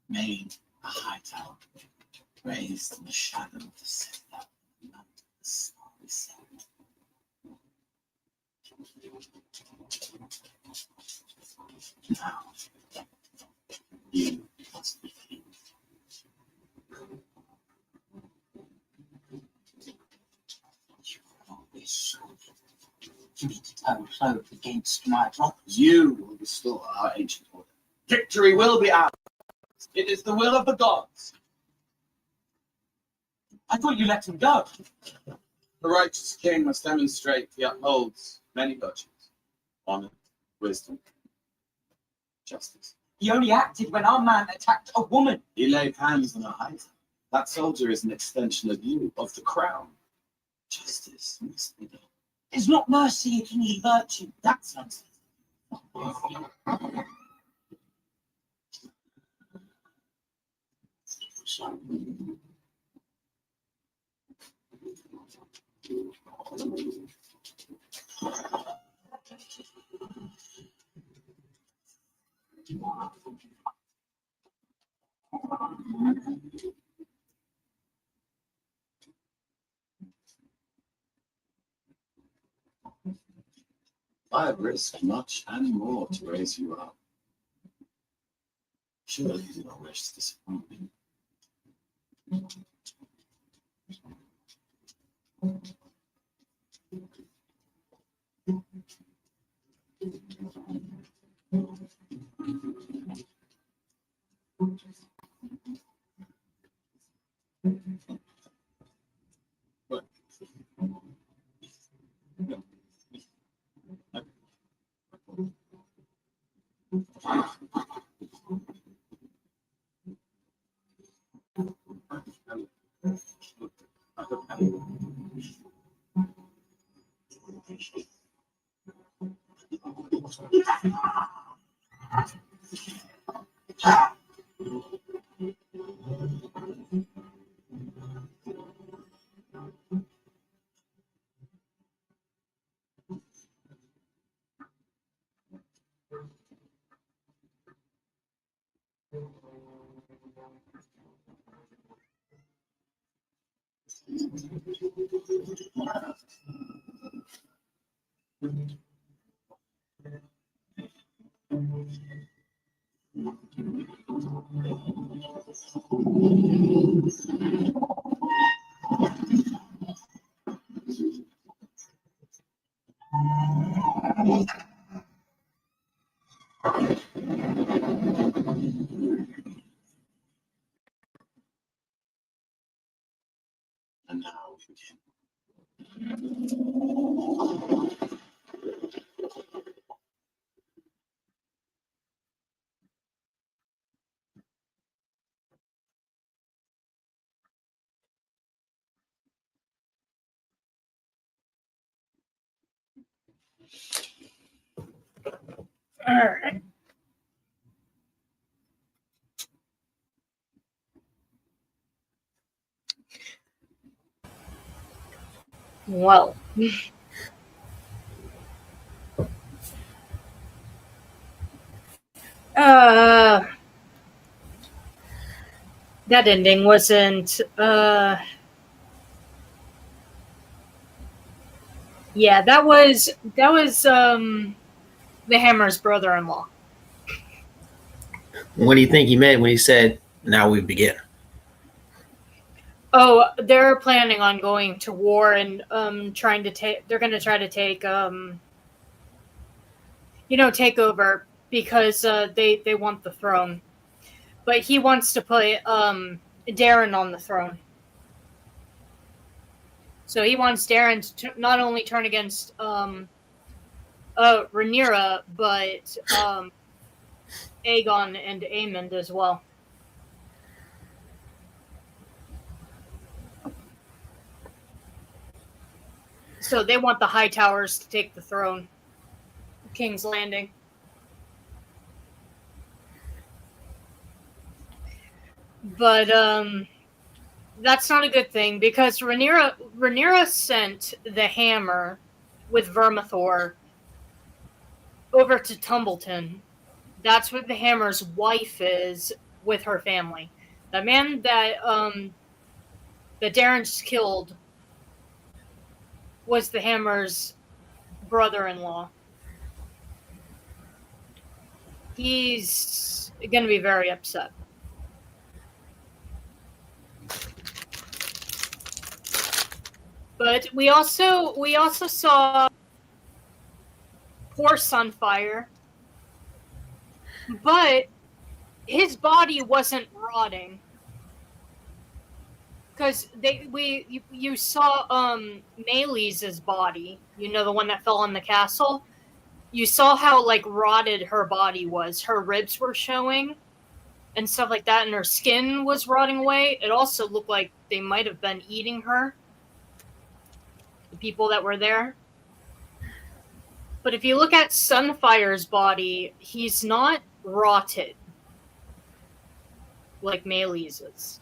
made a high tower, raised in the shadow of the citadel, and the starry set. Now, you must be king. You will always so. You need to turn cloak against my droppers. You will restore our ancient order. Victory will be ours. It is the will of the gods. I thought you let him go. The righteous king must demonstrate he upholds many virtues: honor, wisdom, justice. He only acted when our man attacked a woman. He laid hands on a hider. That soldier is an extension of you, of the crown. Justice must be done. Is not mercy a kingly virtue? That's nonsense. I have risked much and more to raise you up. Surely you do not wish to disappoint me. What? And now we begin. All right. Well, uh, that ending wasn't. Yeah, that was the Hammer's brother-in-law. What do you think he meant when he said, "Now we begin"? Oh, they're planning on going to war and trying to take. They're going to try to take take over because they want the throne, but he wants to put Darren on the throne. So he wants Darren to not only turn against Rhaenyra, but Aegon and Aemond as well. So they want the High Towers to take the throne. King's Landing. But that's not a good thing because Rhaenyra sent the Hammer with Vermithor over to Tumbleton. That's where the Hammer's wife is with her family. The man that Darren just killed was the Hammer's brother-in-law. He's going to be very upset. But we also saw poor Sunfire, but his body wasn't rotting because you saw Maylies's body, the one that fell on the castle. You saw how like rotted her body was. Her ribs were showing and stuff like that, and her skin was rotting away. It also looked like they might have been eating her, the people that were there. But if you look at Sunfire's body, he's not rotted like Maylies's.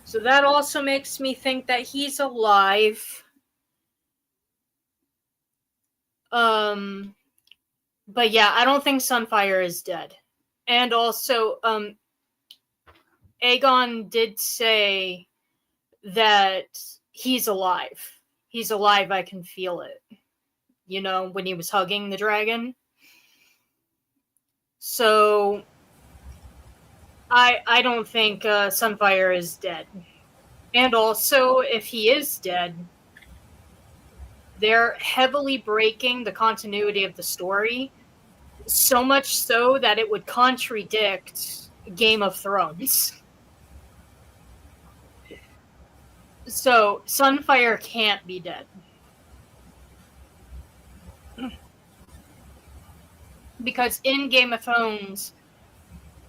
So that also makes me think that he's alive. But yeah, I don't think Sunfire is dead. And also, Aegon did say that he's alive. He's alive, I can feel it. When he was hugging the dragon. So I don't think Sunfire is dead. And also, if he is dead, they're heavily breaking the continuity of the story, so much so that it would contradict Game of Thrones. So Sunfire can't be dead. Because in Game of Thrones,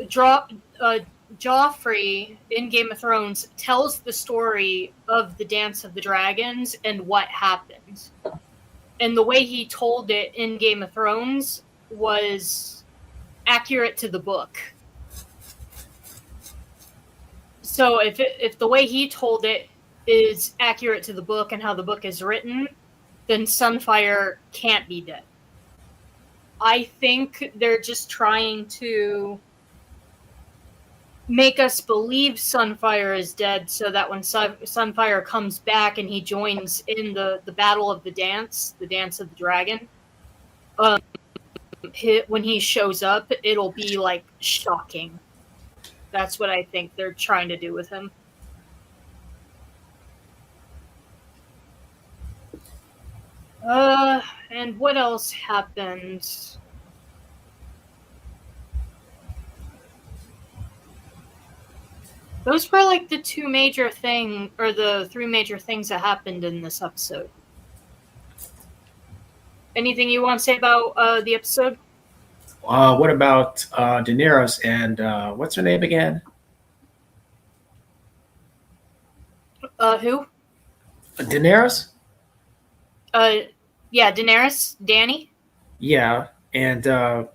Joffrey in Game of Thrones tells the story of the Dance of the Dragons and what happened. And the way he told it in Game of Thrones was accurate to the book. So if the way he told it is accurate to the book and how the book is written, then Sunfire can't be dead. I think they're just trying to make us believe Sunfire is dead so that when Sunfire comes back and he joins in the Battle of the Dance of the Dragon, when he shows up, it'll be like shocking. That's what I think they're trying to do with him. And what else happened? Those were like the two major thing, or the three major things that happened in this episode. Anything you want to say about the episode? What about Daenerys and what's her name again? Who? Daenerys? Yeah, Daenerys, Danny. Yeah, and a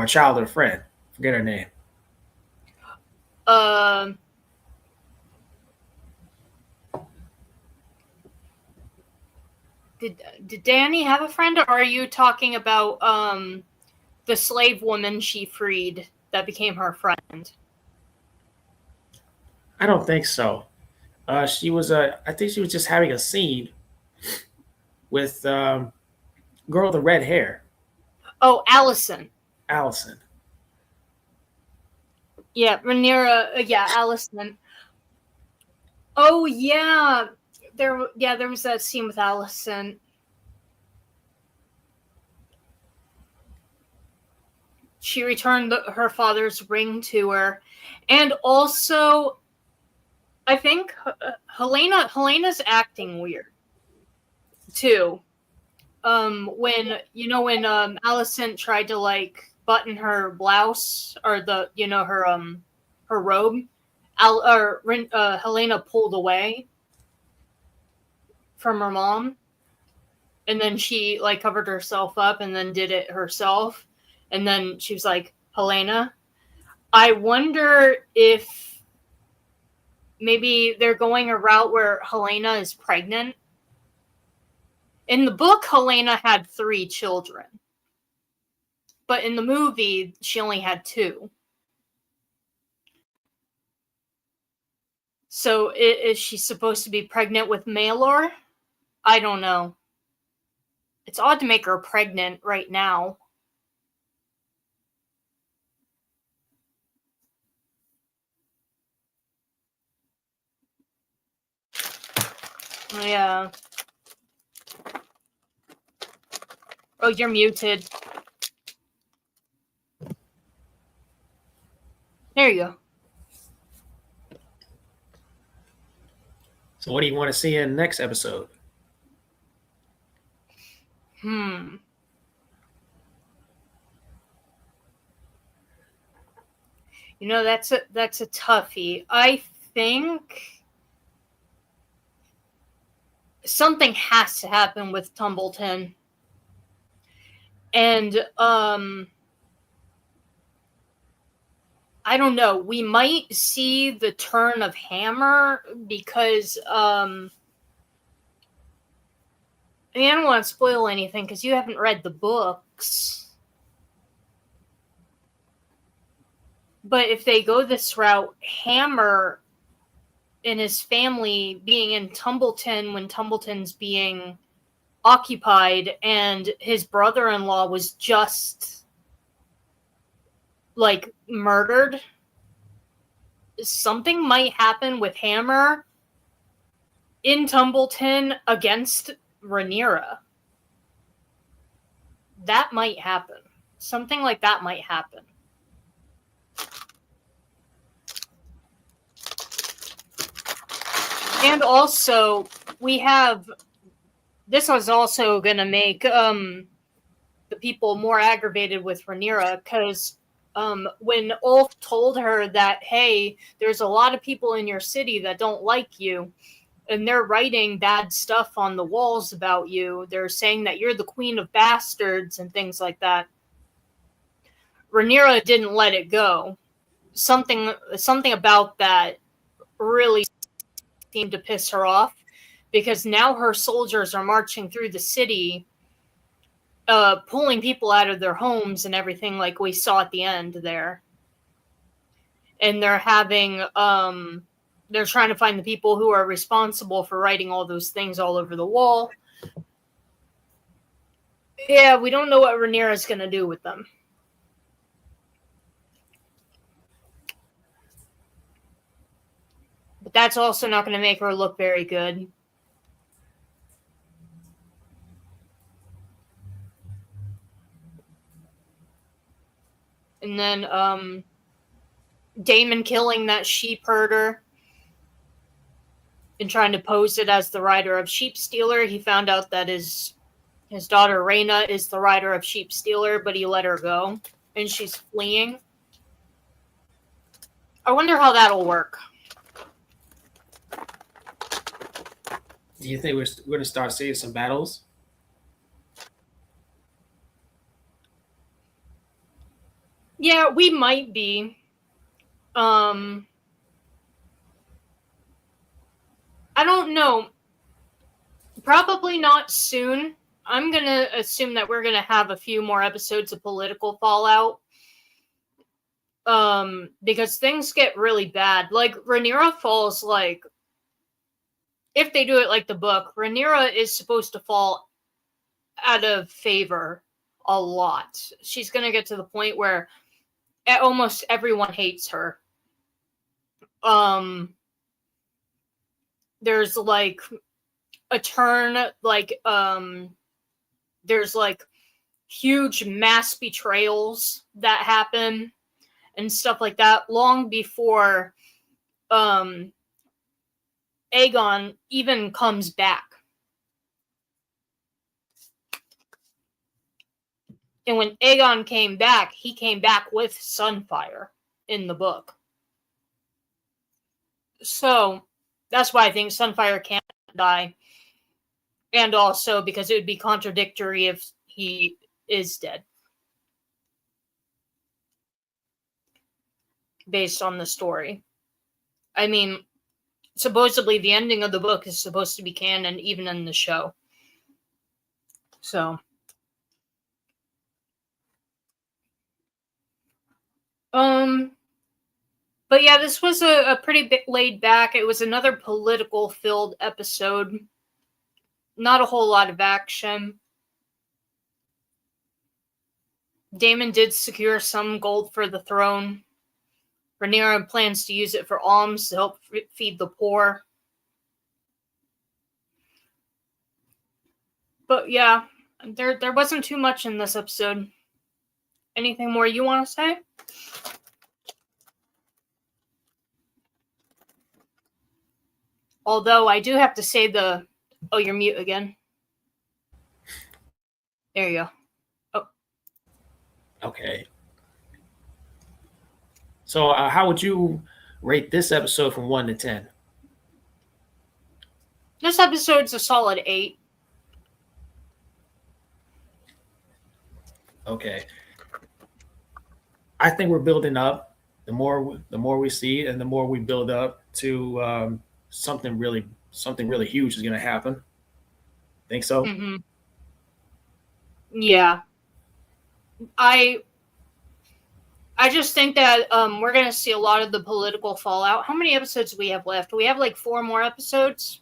child or friend. Forget her name. Um, did Danny have a friend, or are you talking about the slave woman she freed that became her friend? I don't think so. She was I think she was just having a scene with girl with the red hair, Oh, Allison. Allison. Yeah, Rhaenyra. Yeah, Allison. Oh yeah, there was that scene with Allison. She returned her father's ring to her, and also I think Helena's acting weird too. When Allison tried to like button her blouse or her robe, Helena pulled away from her mom, and then she like covered herself up and then did it herself, and then she was like, Helena, I wonder if maybe they're going a route where Helena is pregnant. In the book, Helena had 3 children, but in the movie, she only had 2. So is she supposed to be pregnant with Maelor? I don't know. It's odd to make her pregnant right now. Yeah. Oh, you're muted. There you go. So, what do you want to see in the next episode? You know, that's a toughie. I think something has to happen with Tumbleton. And I don't know. We might see the turn of Hammer because I don't want to spoil anything because you haven't read the books. But if they go this route, Hammer and his family being in Tumbleton when Tumbleton's being occupied and his brother-in-law was just like murdered, something might happen with Hammer in Tumbleton against Rhaenyra. That might happen. Something like that might happen. And also, this was also going to make the people more aggravated with Rhaenyra because when Ulf told her that, hey, there's a lot of people in your city that don't like you, and they're writing bad stuff on the walls about you. They're saying that you're the queen of bastards and things like that. Rhaenyra didn't let it go. Something about that really seemed to piss her off because now her soldiers are marching through the city, pulling people out of their homes and everything like we saw at the end there. And they're having they're trying to find the people who are responsible for writing all those things all over the wall. Yeah, we don't know what Rhaenyra is going to do with them. But that's also not going to make her look very good. And then Daemon killing that sheep herder and trying to pose it as the rider of Sheep Stealer. He found out that his daughter Rhaena is the rider of Sheep Stealer, but he let her go, and she's fleeing. I wonder how that'll work. Do you think we're going to start seeing some battles? Yeah, we might be. I don't know. Probably not soon. I'm going to assume that we're going to have a few more episodes of political fallout. Because things get really bad. Like, Rhaenyra falls, like, if they do it like the book, Rhaenyra is supposed to fall out of favor a lot. She's going to get to the point where almost everyone hates her. There's, like, a turn, like, there's, like, huge mass betrayals that happen and stuff like that long before Aegon even comes back. And when Aegon came back, he came back with Sunfire in the book. So that's why I think Sunfire can't die. And also because it would be contradictory if he is dead. Based on the story. I mean, supposedly the ending of the book is supposed to be canon even in the show. So. But yeah, this was a pretty bit laid back. It was another political filled episode. Not a whole lot of action. Daemon did secure some gold for the throne. Rhaenyra plans to use it for alms to help feed the poor. But yeah, there wasn't too much in this episode. Anything more you want to say? Although I do have to say oh, you're mute again. There you go. Oh. Okay. So how would you rate this episode from 1 to 10? This episode's a solid 8. Okay. I think we're building up. The more we see, and the more we build up to something really huge is going to happen. Think so? Mm-hmm. Yeah. I just think that we're going to see a lot of the political fallout. How many episodes do we have left? We have like 4 more episodes,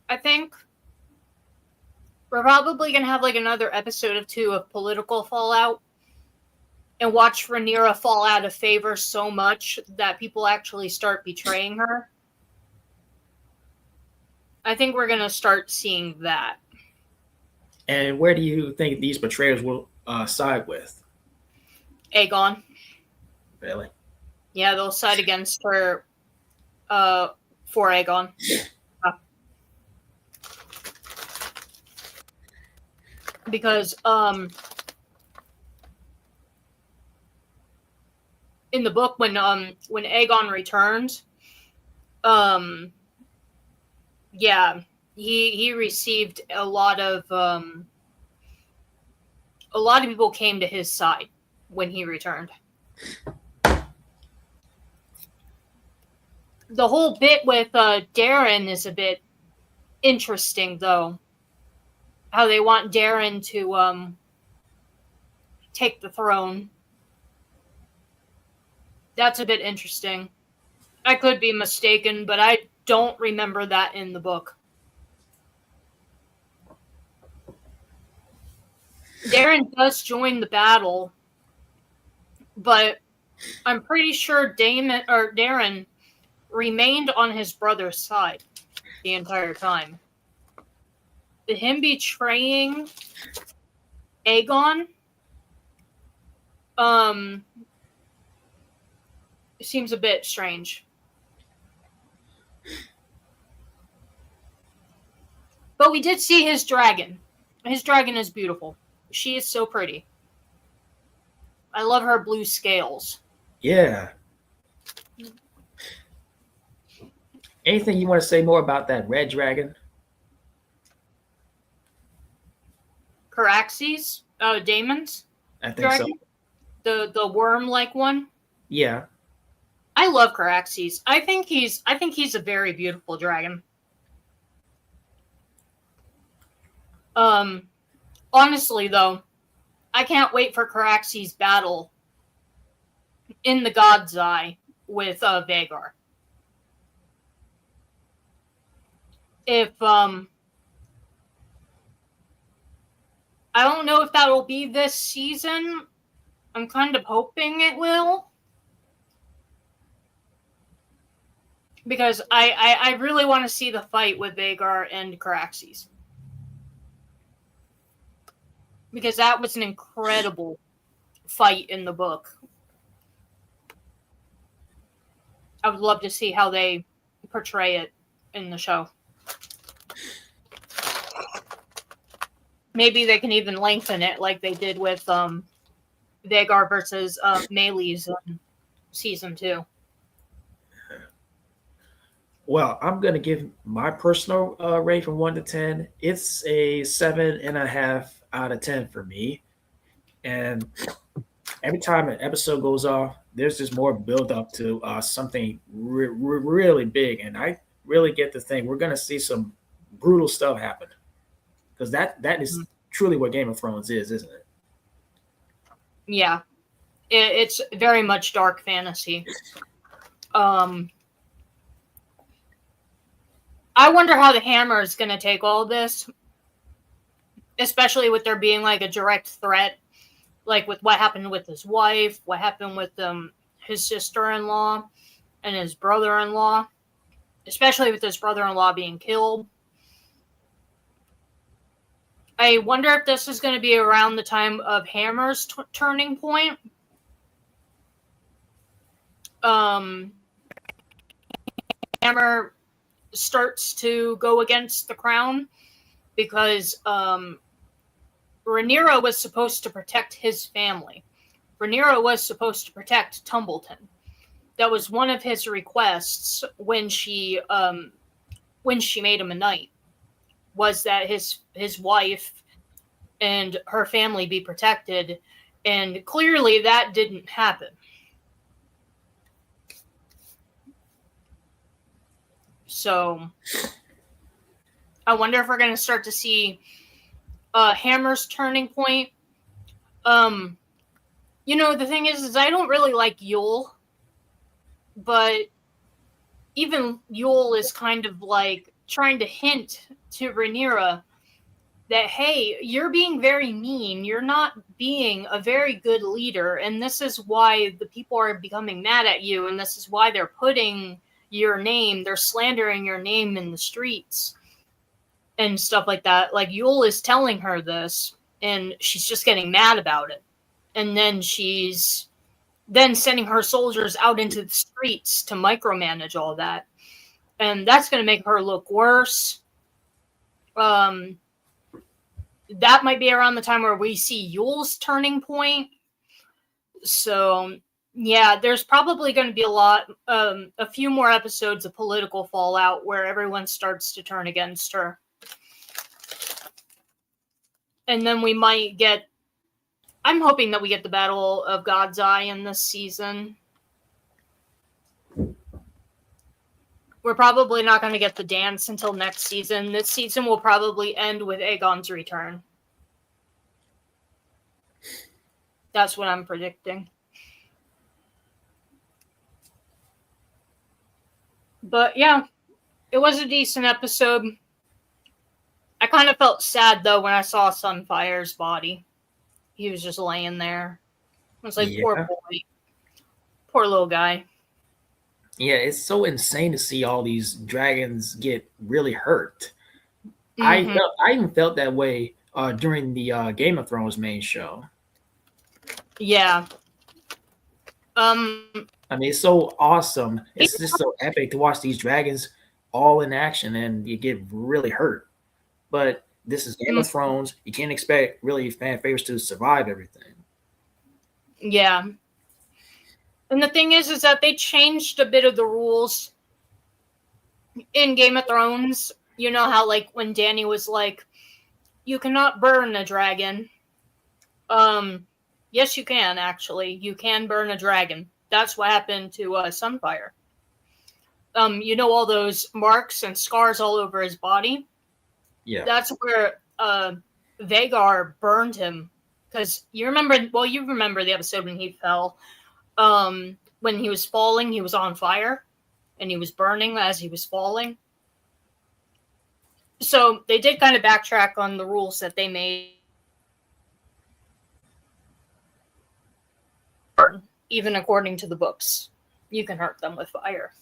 I think. We're probably going to have like another episode or 2 of political fallout and watch Rhaenyra fall out of favor so much that people actually start betraying her. I think we're going to start seeing that. And where do you think these betrayers will side with? Aegon. Really? Yeah, they'll side against her for Aegon. Because in the book when Aegon returned, yeah, he received a lot of people came to his side when he returned. The whole bit with Darren is a bit interesting, though. How they want Darren to take the throne. That's a bit interesting. I could be mistaken, but I don't remember that in the book. Darren does join the battle, but I'm pretty sure Darren remained on his brother's side the entire time. Him betraying Aegon seems a bit strange. But we did see his dragon. His dragon is beautiful. She is so pretty. I love her blue scales. Yeah. Anything you want to say more about that red dragon? Caraxes? Damon's I think dragon? so. The worm-like one? Yeah. I love Caraxes. I think he's a very beautiful dragon. Honestly though, I can't wait for Caraxes' battle in the God's Eye with Vagar. If I don't know if that'll be this season. I'm kind of hoping it will. Because I really want to see the fight with Vagar and Caraxes. Because that was an incredible fight in the book. I would love to see how they portray it in the show. Maybe they can even lengthen it like they did with Vagar versus Melee's in season 2. Well, I'm gonna give my personal rate from 1 to 10. It's a 7.5 out of 10 for me. And every time an episode goes off, there's just more build up to something really big, and I really get to think we're gonna see some brutal stuff happen, because that is truly what Game of Thrones is, isn't it? Yeah, it's very much dark fantasy. I wonder how the Hammer is going to take all this, especially with there being like a direct threat, like with what happened with his wife, what happened with his sister-in-law and his brother-in-law, especially with his brother-in-law being killed. I wonder if this is going to be around the time of Hammer's turning point. Hammer starts to go against the crown because Rhaenyra was supposed to protect his family. Rhaenyra was supposed to protect Tumbleton. That was one of his requests when she made him a knight, was that his wife and her family be protected, and clearly that didn't happen. So I wonder if we're going to start to see Hammer's turning point. The thing is I don't really like Yule, but even Yule is kind of like trying to hint to Rhaenyra that, hey, you're being very mean. You're not being a very good leader, and this is why the people are becoming mad at you, and this is why they're putting your name, they're slandering your name in the streets and stuff like that. Like, Yule is telling her this, and she's just getting mad about it. And then she's then sending her soldiers out into the streets to micromanage all that. And that's going to make her look worse. That might be around the time where we see Yule's turning point. So, yeah, there's probably going to be a few more episodes of political fallout where everyone starts to turn against her. And then we might get, I'm hoping that we get the Battle of God's Eye in this season. We're probably not going to get the dance until next season. This season will probably end with Aegon's return. That's what I'm predicting. But yeah, it was a decent episode. I kind of felt sad though when I saw Sunfire's body. He was just laying there. I was like, poor boy. Poor little guy. Yeah, it's so insane to see all these dragons get really hurt. Mm-hmm. I even felt that way during the Game of Thrones main show. Yeah. I I mean, it's so awesome. It's just so epic to watch these dragons all in action, and you get really hurt. But this is Game of Thrones. You can't expect really fan favorites to survive everything. Yeah. And the thing is that they changed a bit of the rules in Game of Thrones. You know how, like, when Dany was like, you cannot burn a dragon. Yes, you can, actually. You can burn a dragon. That's what happened to Sunfire. You know all those marks and scars all over his body? Yeah. That's where Vagar burned him. Because you remember the episode when he fell. When he was falling, he was on fire. And he was burning as he was falling. So they did kind of backtrack on the rules that they made. Even according to the books, you can hurt them with fire.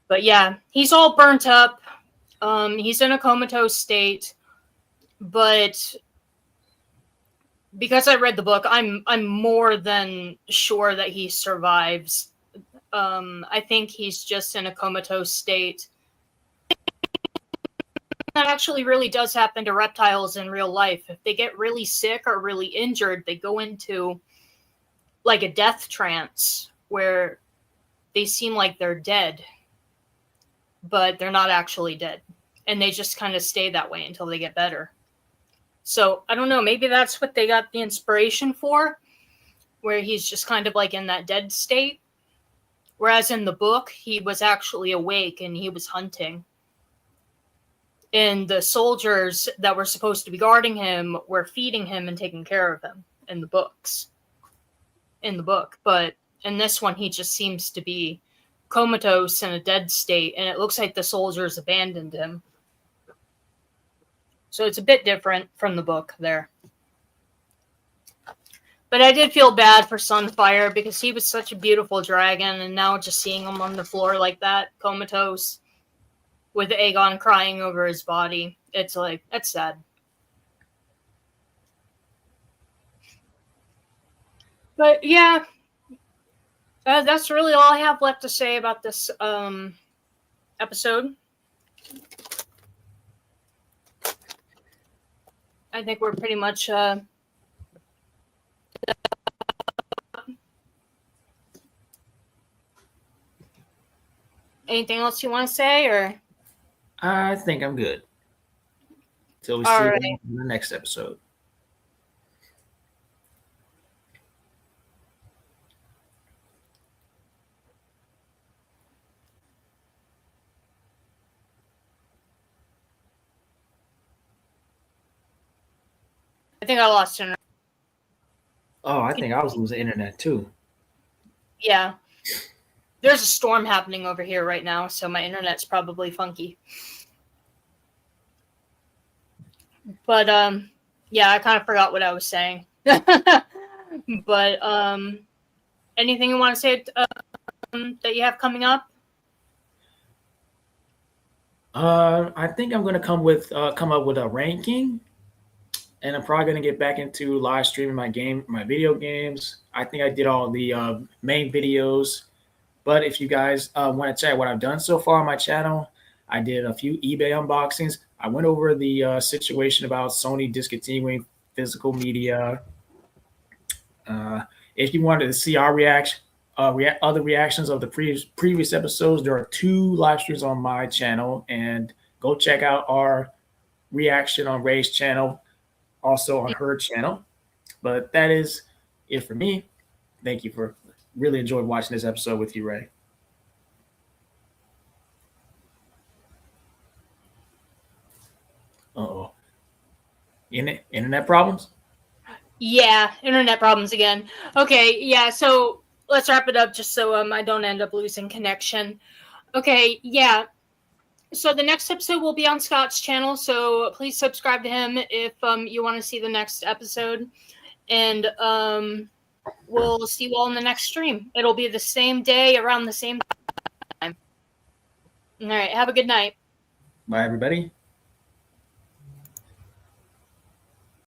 But yeah, he's all burnt up. He's in a comatose state, but because I read the book, I'm more than sure that he survives. I think he's just in a comatose state. That actually really does happen to reptiles in real life. If they get really sick or really injured, they go into like a death trance where they seem like they're dead, but they're not actually dead. And they just kind of stay that way until they get better. So I don't know, maybe that's what they got the inspiration for, where he's just kind of like in that dead state. Whereas in the book, he was actually awake and he was hunting. And the soldiers that were supposed to be guarding him were feeding him and taking care of him in the book. But in this one, he just seems to be comatose in a dead state, and it looks like the soldiers abandoned him. So it's a bit different from the book there. But I did feel bad for Sunfire because he was such a beautiful dragon, and now just seeing him on the floor like that, comatose, with Aegon crying over his body, it's like, that's sad. But yeah, that's really all I have left to say about this episode. I think we're pretty much anything else you want to say, or? I think I'm good. Till we All see right. you in the next episode. I think I lost internet. Oh, I think I was losing internet too. Yeah. There's a storm happening over here right now, so my internet's probably funky. But yeah, I kind of forgot what I was saying. But anything you want to say that you have coming up? I think I'm gonna come up with a ranking, and I'm probably gonna get back into live streaming my video games. I think I did all the main videos, but if you guys want to check what I've done so far on my channel, I did a few eBay unboxings. I went over the situation about Sony discontinuing physical media. If you wanted to see our other reactions of the previous episodes, there are 2 live streams on my channel, and go check out our reaction on Ray's channel, also on her channel. But that is it for me. Thank you for really enjoyed watching this episode with you, Ray. Uh-oh. Internet problems? Yeah, internet problems again. Okay, yeah, so let's wrap it up just so I don't end up losing connection. Okay, yeah. So the next episode will be on Scott's channel, so please subscribe to him if you want to see the next episode. And we'll see you all in the next stream. It'll be the same day around the same time. All right, have a good night. Bye, everybody.